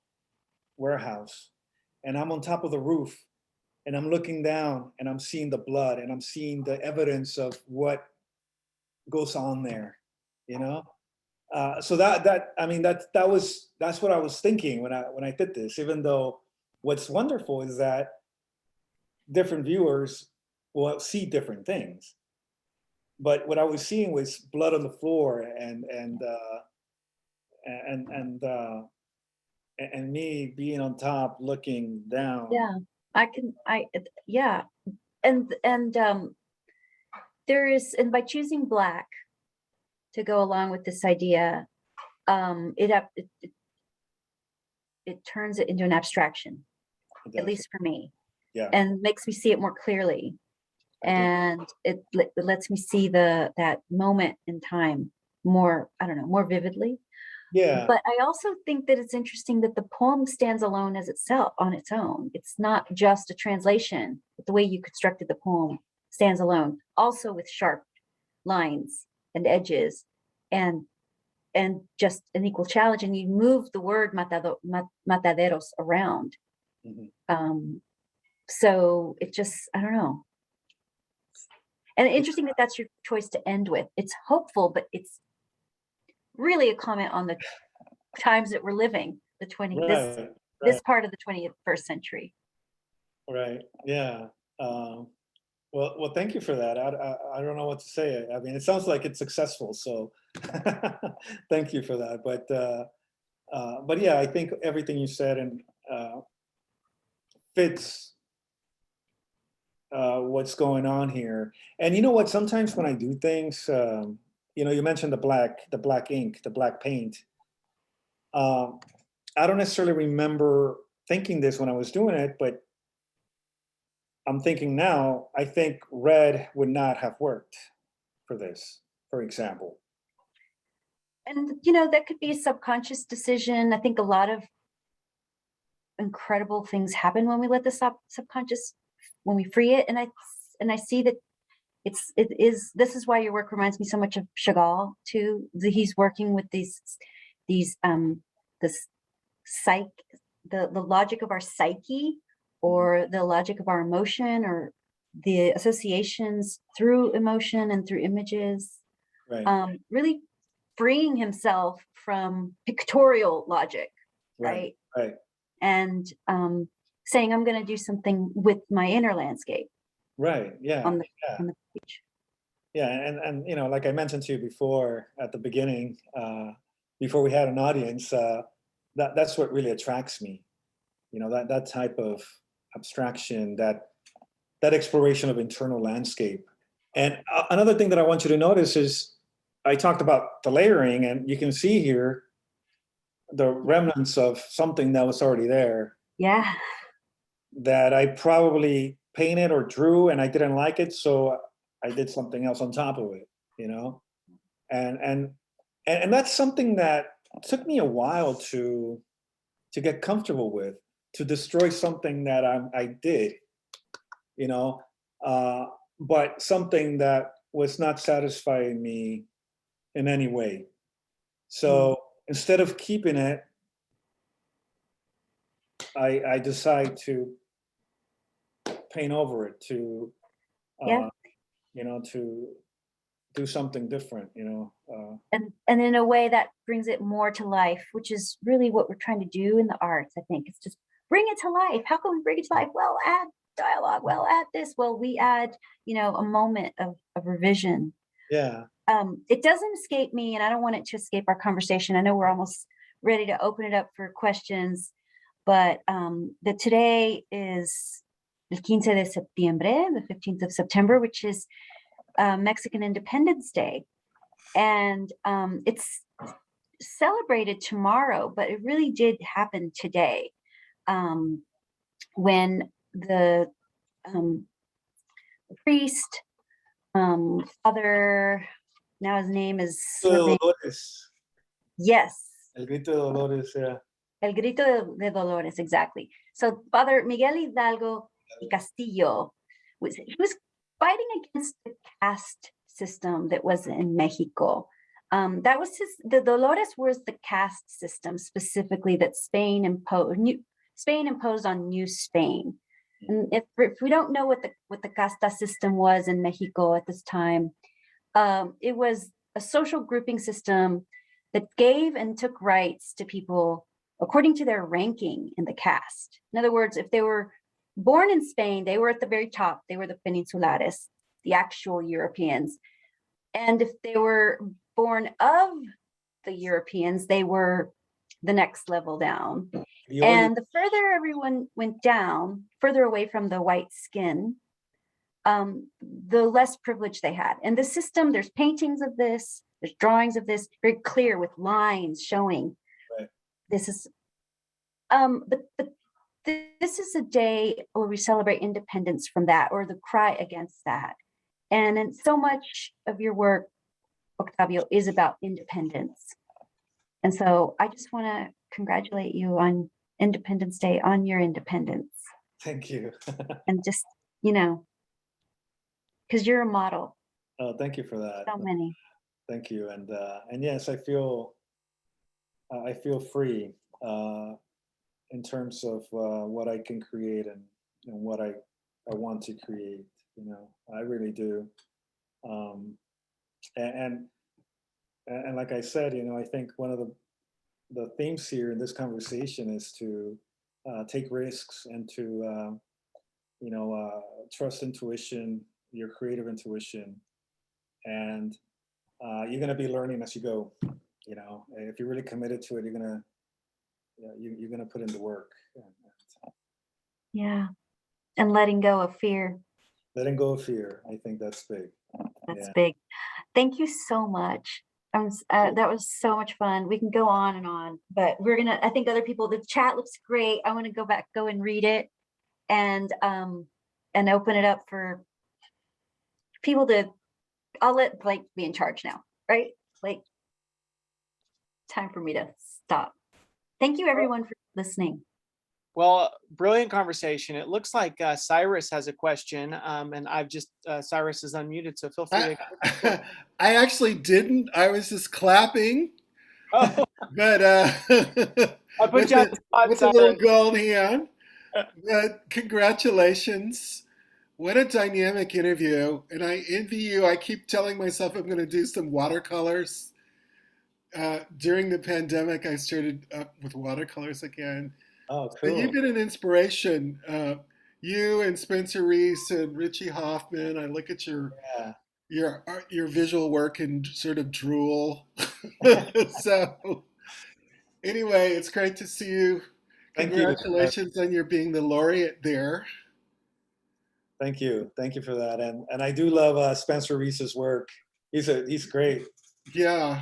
warehouse, and I'm on top of the roof, and I'm looking down, and I'm seeing the blood, and I'm seeing the evidence of what goes on there, you know. So that's what I was thinking when I did this. Even though what's wonderful is that different viewers will see different things, but what I was seeing was blood on the floor and me being on top looking down. Yeah, and there is, and by choosing black to go along with this idea, it turns it into an abstraction, at least for me. Yeah. And makes me see it more clearly, and it lets me see that moment in time more, I don't know, more vividly. Yeah. But I also think that it's interesting that the poem stands alone as itself, on its own. It's not just a translation, but the way you constructed the poem stands alone, also with sharp lines and edges and just an equal challenge. And you move the word mataderos around. So it just, I don't know. And interesting that that's your choice to end with. It's hopeful, but it's really a comment on the times that we're living, this part of the 21st century. Right. Yeah. Well, thank you for that. I don't know what to say. I mean, it sounds like it's successful, so thank you for that. But yeah, I think everything you said and fits what's going on here. And you know what? Sometimes when I do things, you know, you mentioned the black ink, the black paint. I don't necessarily remember thinking this when I was doing it, but I'm thinking now, I think red would not have worked for this, for example. And, you know, that could be a subconscious decision. I think a lot of incredible things happen when we let the subconscious, when we free it. And I see that this is why your work reminds me so much of Chagall too. He's working with this psych, the logic of our psyche, or the logic of our emotion, or the associations through emotion and through images. Right. Really freeing himself from pictorial logic, Right. right? Right. And saying, I'm going to do something with my inner landscape. Right. Yeah. On the page. Yeah. And you know, like I mentioned to you before at the beginning, before we had an audience, that's what really attracts me. You know, that type of abstraction, that exploration of internal landscape. And another thing that I want you to notice is I talked about the layering, and you can see here the remnants of something that was already there. Yeah. That I probably painted or drew and I didn't like it, so I did something else on top of it, you know? And that's something that took me a while to get comfortable with, to destroy something that I did, you know, but something that was not satisfying me in any way. So instead of keeping it, I decide to paint over it, to Yeah. you know, to do something different, you know. And in a way that brings it more to life, which is really what we're trying to do in the arts. I think it's just bring it to life. How can we bring it to life? Well, add dialogue. Well, add this. Well, we add, you know, a moment of revision. Yeah. It doesn't escape me, and I don't want it to escape our conversation. I know we're almost ready to open it up for questions, but that today is el 15 de septiembre, the 15th of September, which is Mexican Independence Day. And it's celebrated tomorrow, but it really did happen today, when the priest, Father, now his name is Dolores. Yes. El grito de Dolores, yeah. El grito de Dolores, exactly. So Father Miguel Hidalgo y Castillo he was fighting against the caste system that was in Mexico. That was the Dolores was the caste system specifically that Spain imposed on New Spain. And if we don't know what the casta system was in Mexico at this time, it was a social grouping system that gave and took rights to people according to their ranking in the caste. In other words, if they were born in Spain, they were at the very top. They were the peninsulares, the actual Europeans. And if they were born of the Europeans, they were the next level down. And the further everyone went down, further away from the white skin, the less privilege they had. And the system, there's paintings of this, there's drawings of this, very clear with lines showing. Right. This is, but this is a day where we celebrate independence from that, or the cry against that. And so much of your work, Octavio, is about independence. And so I just want to congratulate you on Independence Day, on your independence. Thank you. And just, you know, because you're a model. Oh, thank you for that. So many. Thank you. And yes, I feel free in terms of what I can create and what I want to create. You know, I really do. And like I said, you know, I think one of the themes here in this conversation is to take risks and to, you know, trust intuition, your creative intuition, and you're going to be learning as you go. You know, if you're really committed to it, you're going to you're going to put in the work. Yeah. And letting go of fear. Letting go of fear, I think that's big. That's Yeah. big. Thank you so much. That was so much fun. We can go on and on, but I think other people, the chat looks great. I want to go and read it and open it up for people I'll let Blake be in charge now, right? Like, time for me to stop. Thank you everyone for listening. Well, brilliant conversation. It looks like Cyrus has a question, and I've just Cyrus is unmuted, so feel free to. I actually didn't. I was just clapping, Oh, but I put you on the spot, with a little Cyrus. gold hand. But congratulations! What a dynamic interview, and I envy you. I keep telling myself I'm going to do some watercolors. During the pandemic, I started up with watercolors again. Oh, So cool. you've been an inspiration. You and Spencer Reese and Richie Hoffman. I look at Yeah. your visual work and sort of drool. So anyway, it's great to see you. Thank you. Congratulations on your being the laureate there. Thank you. Thank you for that. And I do love Spencer Reese's work. He's great. Yeah.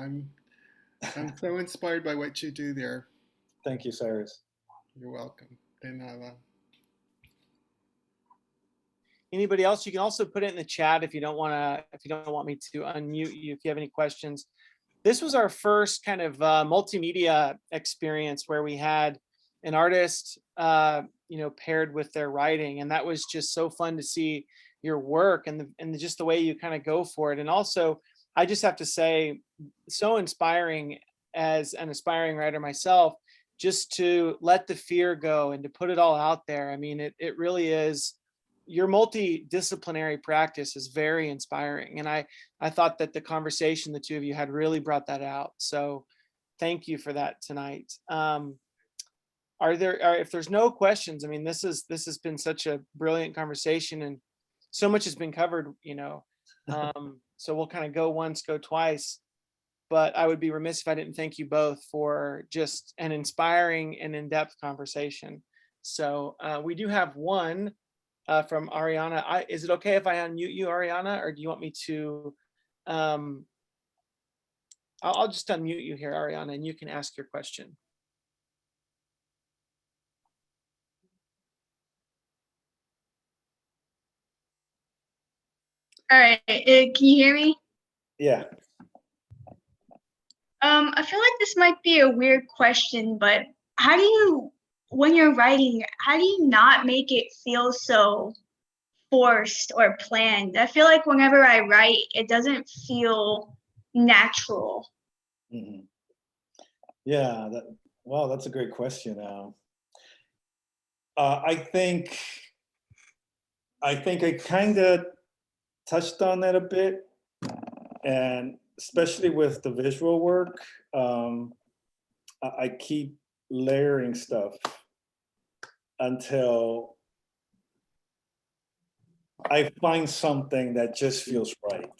I'm so inspired by what you do there. Thank you, Cyrus. You're welcome. De nada. Anybody else? You can also put it in the chat if you don't want me to unmute you if you have any questions. This was our first kind of multimedia experience where we had an artist, paired with their writing, and that was just so fun to see your work and just the way you kind of go for it. And also, I just have to say, so inspiring as an aspiring writer myself, just to let the fear go and to put it all out there. I mean, it really is. Your multidisciplinary practice is very inspiring. And I thought that the conversation the two of you had really brought that out. So thank you for that tonight. If there's no questions, I mean, this has been such a brilliant conversation and so much has been covered, so we'll kind of go once, go twice, but I would be remiss if I didn't thank you both for just an inspiring and in-depth conversation. So we do have one from Ariana. Is it okay if I unmute you, Ariana, or do you want me to? I'll just unmute you here, Ariana, and you can ask your question. All right, can you hear me? Yeah. I feel like this might be a weird question, but when you're writing, how do you not make it feel so forced or planned? I feel like whenever I write, it doesn't feel natural. Mm-hmm. Yeah. Wow, that's a great question. I think I kind of touched on that a bit, and especially with the visual work, I keep layering stuff until I find something that just feels right.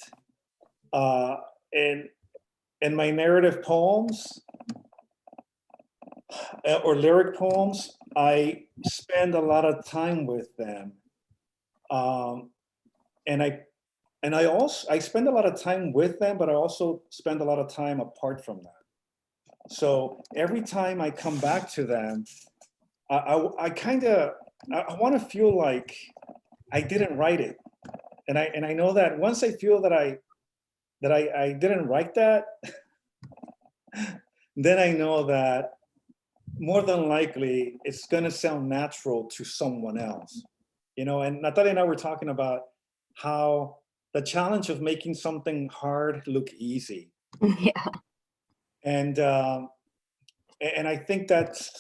In my narrative poems or lyric poems, I spend a lot of time with them, and I spend a lot of time with them, but I also spend a lot of time apart from them. So every time I come back to them, I want to feel like I didn't write it, and I know that once I feel that I didn't write that, then I know that more than likely it's going to sound natural to someone else, And Natalia and I were talking about how the challenge of making something hard look easy. Yeah. And I think that's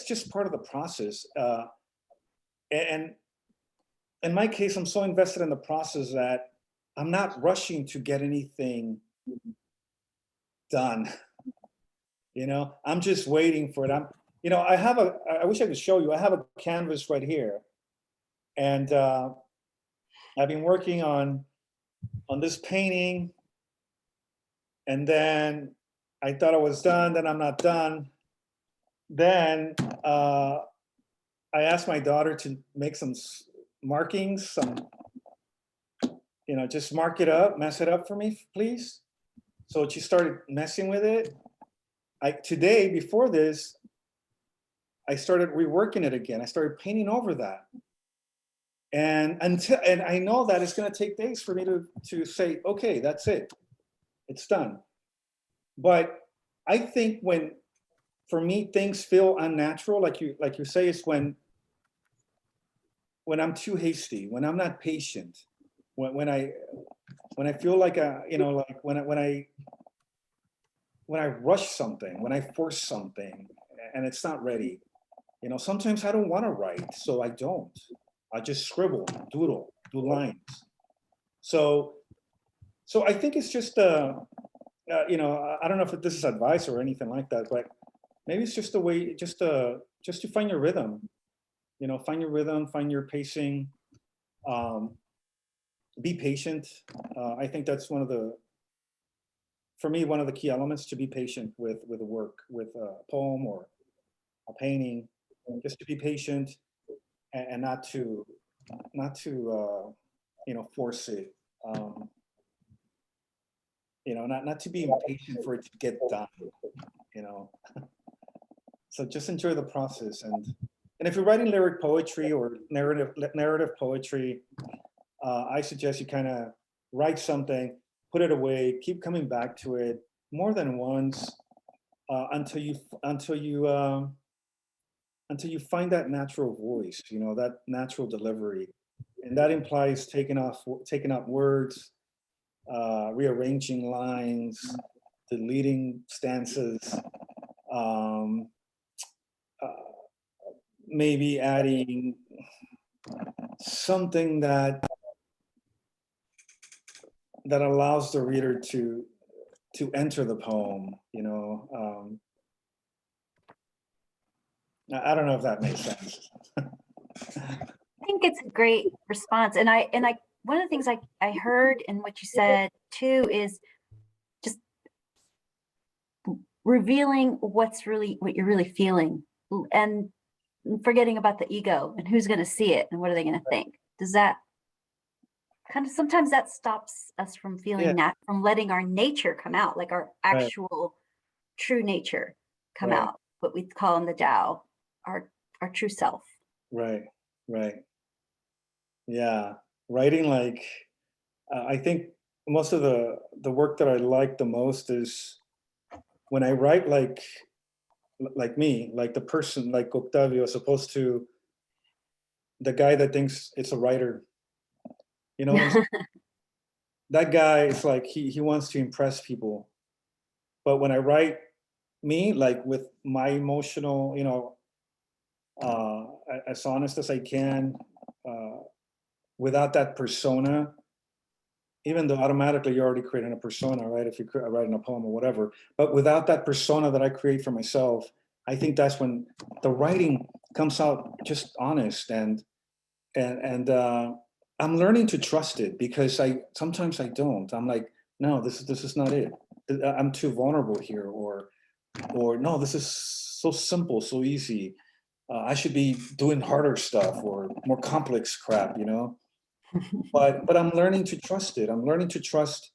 just part of the process. And in my case, I'm so invested in the process that I'm not rushing to get anything done. I'm just waiting for it. I wish I could show you. I have a canvas right here, And I've been working on this painting, and then I thought I was done, then I'm not done. Then I asked my daughter to make some markings, just mark it up, mess it up for me, please. So she started messing with it. Today, before this, I started reworking it again. I started painting over that. And I know that it's going to take days for me to say, okay, that's it. It's done. But I think for me, things feel unnatural, like you say, is when I'm too hasty, when I'm not patient, when I feel like like when I rush something, when I force something, and it's not ready. Sometimes I don't want to write, so I don't. I just scribble, doodle, do lines. So I think it's just I don't know if this is advice or anything like that, but maybe it's just a way, just to find your rhythm. Find your rhythm, find your pacing. Be patient. I think that's for me, one of the key elements, to be patient with a work, with a poem or a painting. Just to be patient and not to force it. Not to be impatient for it to get done. So just enjoy the process, and if you're writing lyric poetry or narrative poetry, I suggest you kind of write something, put it away, keep coming back to it more than once until you find that natural voice, that natural delivery, and that implies taking out words, rearranging lines, deleting stanzas, maybe adding something that allows the reader to enter the poem. I don't know if that makes sense. I think it's a great response. And I one of the things I heard in what you said too is just revealing what you're really feeling, and forgetting about the ego and who's going to see it and what are they going to think. Does that kind of, sometimes that stops us from feeling from letting our nature come out, like our actual true nature come out, what we call in the Tao, our true self. Right. Yeah, writing, like I think most of the work that I like the most is when I write like me, like the person, like Octavio, as opposed to the guy that thinks it's a writer. That guy is like, he wants to impress people. But when I write me, like with my emotional, as honest as I can, without that persona, even though automatically you're already creating a persona, right? If you're writing a poem or whatever, but without that persona that I create for myself, I think that's when the writing comes out just honest, and I'm learning to trust it, because sometimes I don't. I'm like, no, this is not it. I'm too vulnerable here, or no, this is so simple, so easy. I should be doing harder stuff or more complex crap, But I'm learning to trust it. I'm learning to trust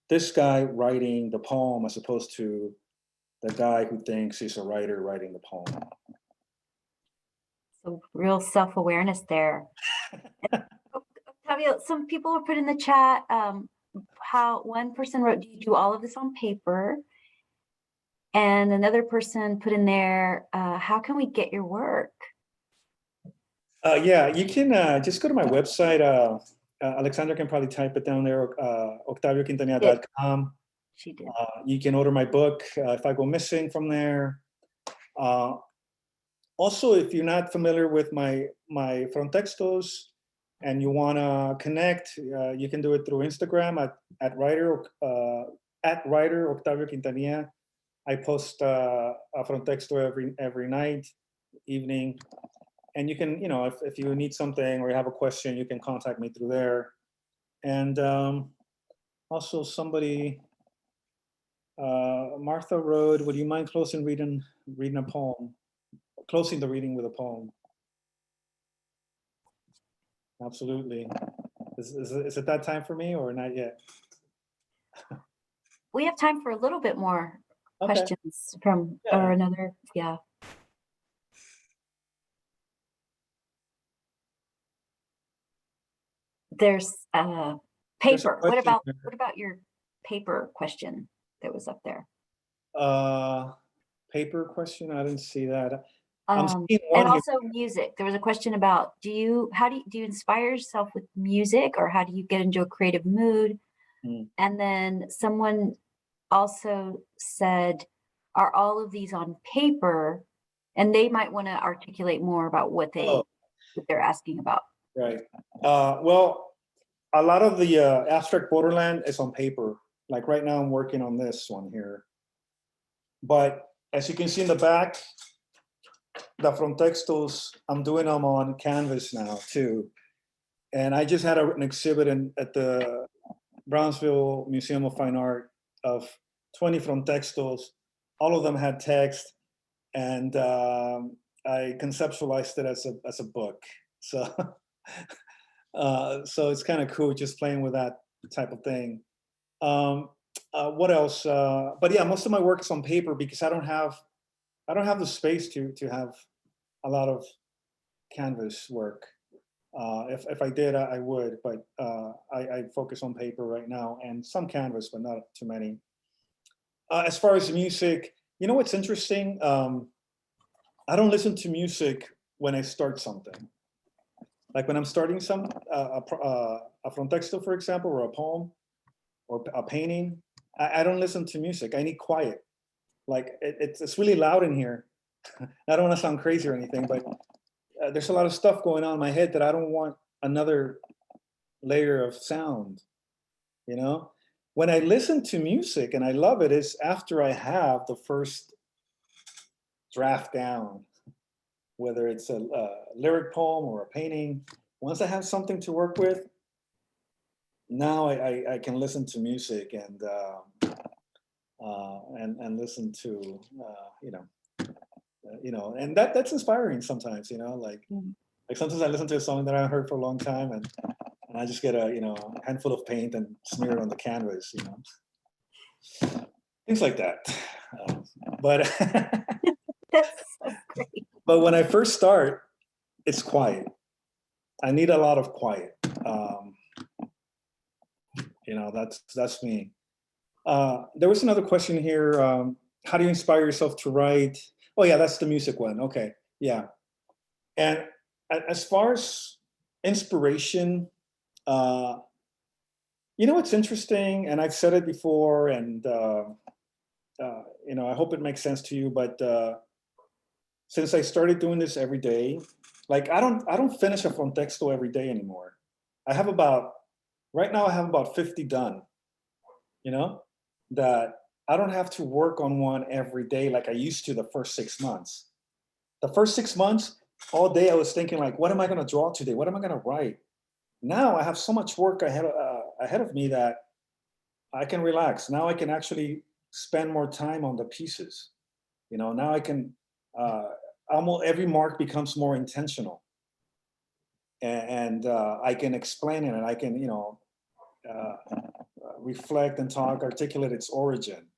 this guy writing the poem as opposed to the guy who thinks he's a writer writing the poem. So real self-awareness there. Octavio, some people were put in the chat, how one person wrote, do you do all of this on paper? And another person put in there, how can we get your work? Yeah, you can just go to my website. Alexandra can probably type it down there, octavioquintanilla.com. She did. You can order my book if I go missing from there. Also, if you're not familiar with my frontextos and you want to connect, you can do it through Instagram at writer Octavio Quintanilla. I post a frontexto every night, evening. and you can, if you need something or you have a question, you can contact me through there. And also somebody, Martha wrote, would you mind reading a poem? Closing the reading with a poem. Absolutely. Is it that time for me or not yet? We have time for a little bit more Okay. questions from Yeah. or another. Yeah. There's paper. What question about your paper question that was up there? Paper question? I didn't see that. I'm seeing And one here. also music. There was a question about do you inspire yourself with music, or how do you get into a creative mood? And then someone also said, are all of these on paper? And they might want to articulate more about what they're asking about. Right. Well, a lot of the abstract Borderland is on paper. Like right now I'm working on this one here. But as you can see in the back, the frontextos, I'm doing them on canvas now too. And I just had an exhibit at the Brownsville Museum of Fine Art of 20 frontextos. All of them had text, and I conceptualized it as a book. So, so it's kind of cool just playing with that type of thing. What else? But yeah, most of my work is on paper because I don't have the space to have a lot of canvas work. If I did, I would, but I focus on paper right now and some canvas, but not too many. As far as music, you know what's interesting? I don't listen to music when I start something. Like when I'm starting a frontexto, for example, or a poem or a painting, I don't listen to music. I need quiet. Like it's really loud in here. I don't want to sound crazy or anything, but there's a lot of stuff going on in my head that I don't want another layer of sound, you know? When I listen to music and I love it, is after I have the first draft down, whether it's a lyric poem or a painting. Once I have something to work with, now I can listen to music and listen to and that's inspiring sometimes, like sometimes I listen to a song that I haven't heard for a long time and I just get a handful of paint and smear it on the canvas, things like that. But That's so great. but when I first start, it's quiet. I need a lot of quiet. That's me. There was another question here. How do you inspire yourself to write? Oh yeah, that's the music one. Okay, yeah. And as far as inspiration, it's interesting, and I've said it before, and I hope it makes sense to you. But since I started doing this every day, like I don't finish a frontexto every day anymore. Right now I have about 50 done. That I don't have to work on one every day like I used to the first 6 months. The first 6 months, all day I was thinking like, what am I going to draw today? What am I going to write? Now I have so much work ahead of me that I can relax. Now I can actually spend more time on the pieces. Now I can, almost every mark becomes more intentional. And I can explain it, and I can, reflect and talk, articulate its origin.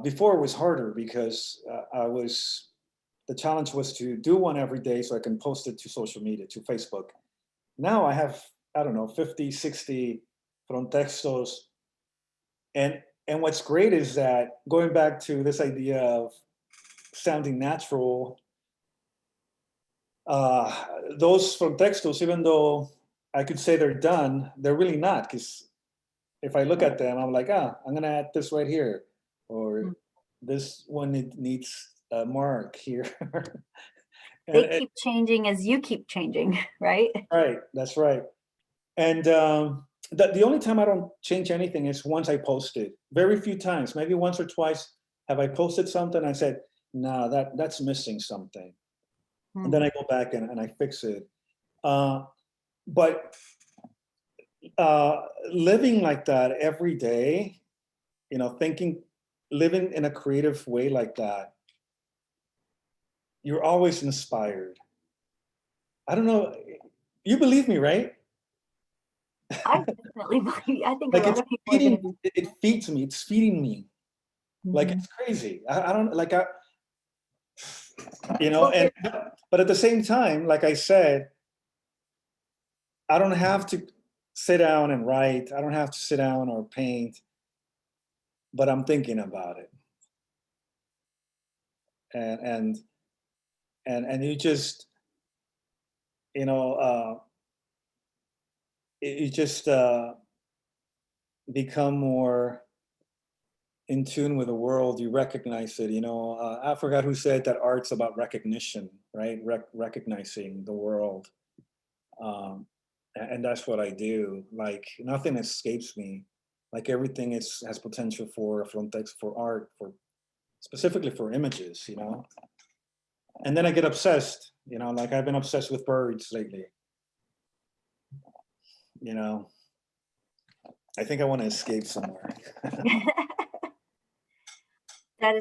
Before it was harder because the challenge was to do one every day so I can post it to social media, to Facebook. Now I have, 50, 60 frontextos. And what's great is that going back to this idea of sounding natural, those frontextos, even though I could say they're done, they're really not, because if I look at them, I'm like, I'm going to add this right here, or this one needs a mark here. They keep changing as you keep changing, right? Right, that's right. And the only time I don't change anything is once I post it. Very few times, maybe once or twice, have I posted something and I said, nah, that's missing something. and then I go back and I fix it. But living like that every day, living in a creative way like that, you're always inspired. I don't know, you believe me, right? I definitely believe. I think a Like lot of people are going to be. it feeds me, it's feeding me. Like, it's crazy. I don't like, Well, and but at the same time, like I said, I don't have to sit down and write. I don't have to sit down or paint, but I'm thinking about it. And you just, you just become more in tune with the world. You recognize it. I forgot who said that art's about recognition, right? Recognizing the world. And that's what I do. Like, nothing escapes me. Like, everything has potential for frontex, for art, for specifically for images, And then I get obsessed, like I've been obsessed with birds lately. I think I want to escape somewhere. That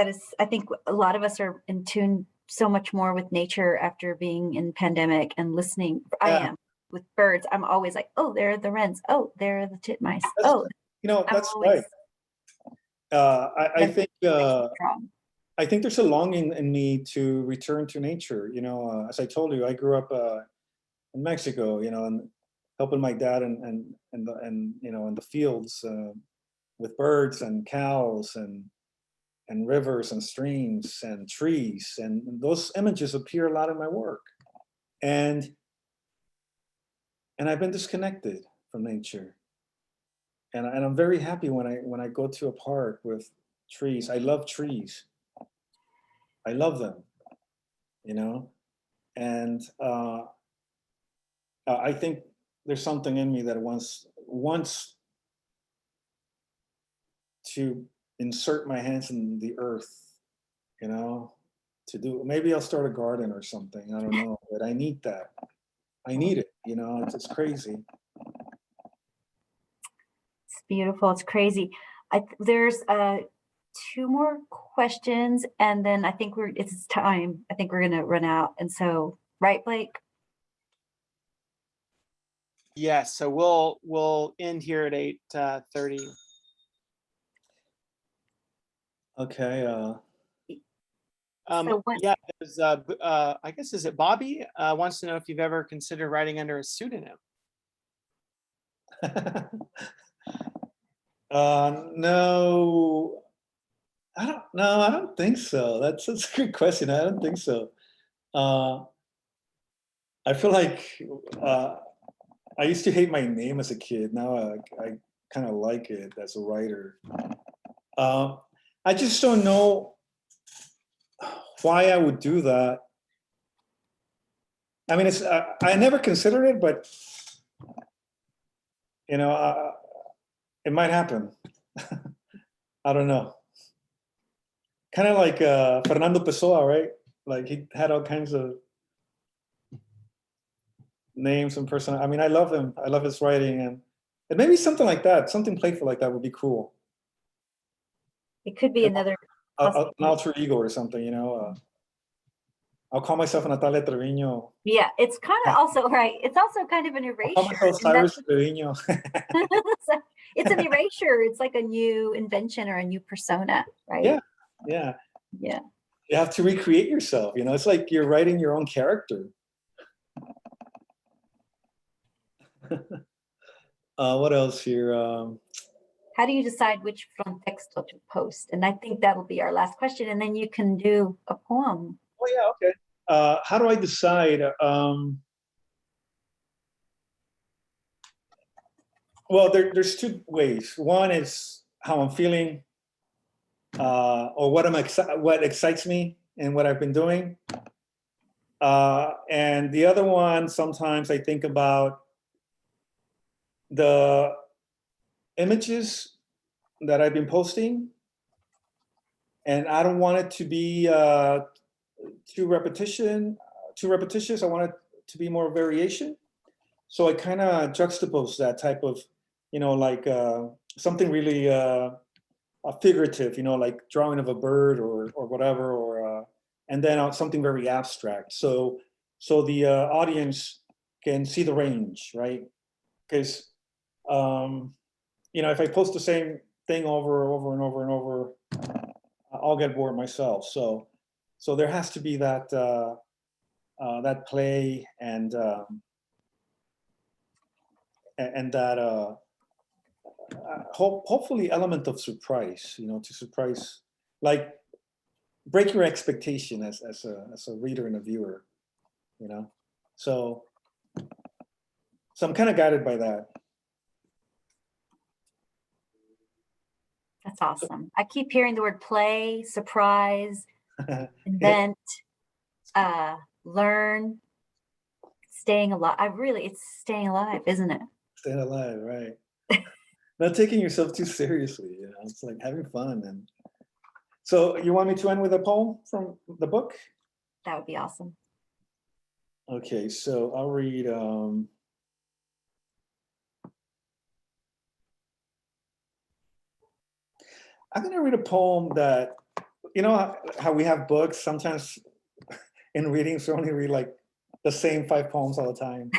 is, I think a lot of us are in tune so much more with nature after being in pandemic and listening. I am with birds. I'm always like, oh, there are the wrens. Oh, there are the titmice. That's right. I think there's a longing in me to return to nature. As I told you, I grew up in Mexico, and helping my dad and in the fields with birds and cows and rivers and streams and trees, and those images appear a lot in my work. And I've been disconnected from nature. And I'm very happy when I go to a park with trees. I love trees. I love them, and I think there's something in me that wants to insert my hands in the earth, to do, maybe I'll start a garden or something. I don't know, but I need that. I need it, it's crazy. It's beautiful. It's crazy. There's 2 more questions, and then I think it's time. I think we're going to run out. And so, right, Blake? Yes. So we'll end here at 8:30. Okay. Yeah. There's I guess, is it Bobby wants to know if you've ever considered writing under a pseudonym. No. I don't think so. That's a good question. I don't think so. I feel like I used to hate my name as a kid. Now I kind of like it as a writer. I just don't know why I would do that. I mean, I never considered it, but it might happen. I don't know. Kind of like Fernando Pessoa, right? Like, he had all kinds of names and person. I mean, I love him. I love his writing, and maybe something like that, something playful like that would be cool. It could be another an alter ego or something, I'll call myself Natalia Treviño. Yeah, it's kind of also, right. It's also kind of an erasure. I'll call myself Cyrus Treviño. So it's an erasure. It's like a new invention or a new persona, right? Yeah. You have to recreate yourself. It's like you're writing your own character. What else here? How do you decide which frontexto to post? And I think that'll be our last question, and then you can do a poem. Oh yeah, okay. How do I decide? Well, there's 2 ways. One is how I'm feeling, or what excites me and what I've been doing. And the other one, sometimes I think about the images that I've been posting, and I don't want it to be too repetitious. I wanted to be more variation. So I kind of juxtapose that type of, like something really figurative, like drawing of a bird or whatever, or and then something very abstract. So the audience can see the range, right? Because if I post the same thing over and over and over and over, I'll get bored myself. So there has to be that that play and that hopefully element of surprise, to surprise, like break your expectation as a reader and a viewer, So I'm kind of guided by that. That's awesome. I keep hearing the word play, surprise, invent, learn, staying alive. It's staying alive, isn't it? Staying alive, right? Not taking yourself too seriously, It's like having fun. And so you want me to end with a poem from the book? That would be awesome. Okay, so I'll read I'm going to read a poem that, how we have books, sometimes in readings, we only read like the same 5 poems all the time.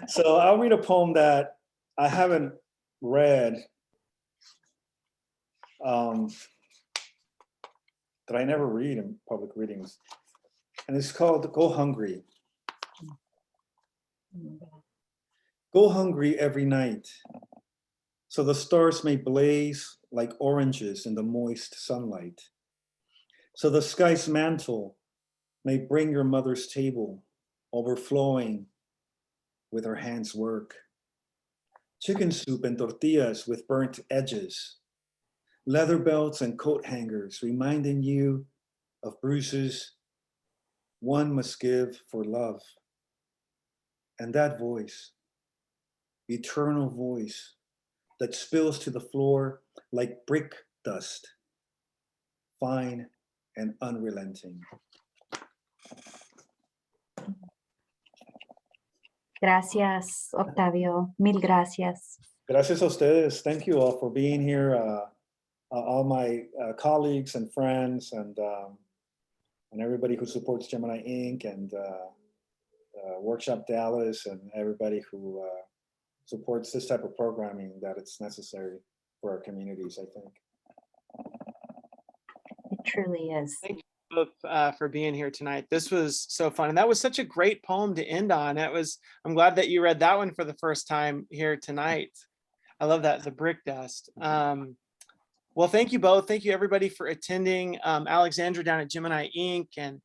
So I'll read a poem that I haven't read, that I never read in public readings. And it's called Go Hungry. Go hungry every night, so the stars may blaze like oranges in the moist sunlight. So the sky's mantle may bring your mother's table overflowing with her hands' work. Chicken soup and tortillas with burnt edges, leather belts and coat hangers reminding you of bruises one must give for love. And that voice, eternal voice, that spills to the floor like brick dust, fine and unrelenting. Gracias, Octavio. Mil gracias. Gracias a ustedes. Thank you all for being here. All my colleagues and friends and everybody who supports Gemini Inc. and Workshop Dallas and everybody who supports this type of programming that it's necessary for our communities, I think. It truly is. Thank you both for being here tonight. This was so fun. And that was such a great poem to end on. I'm glad that you read that one for the first time here tonight. I love that, the brick dust. Well, thank you both. Thank you everybody for attending. Alexandra down at Gemini Inc. and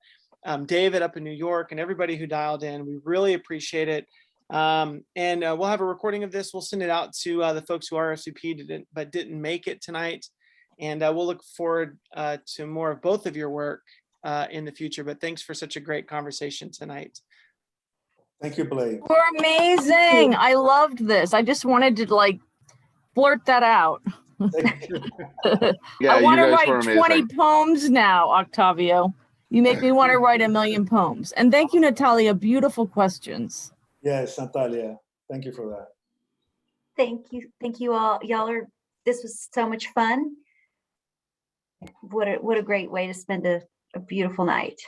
David up in New York and everybody who dialed in. We really appreciate it. And we'll have a recording of this. We'll send it out to the folks who RSVP'd but didn't make it tonight. And we'll look forward to more of both of your work in the future. But thanks for such a great conversation tonight. Thank you, Blake. We're amazing. I loved this. I just wanted to blurt that out. Yeah, I want to you guys were write amazing. 20 poems now, Octavio. You make me want to write 1,000,000 poems. And thank you, Natalia. Beautiful questions. Yes, Natalia. Thank you for that. Thank you. Thank you all. This was so much fun. What a great way to spend a beautiful night.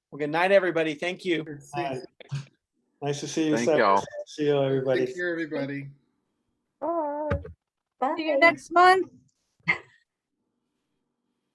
Well, good night, everybody. Thank you. Nice to see you. Thank y'all. See you, everybody. Take care, everybody. Bye. See you next month.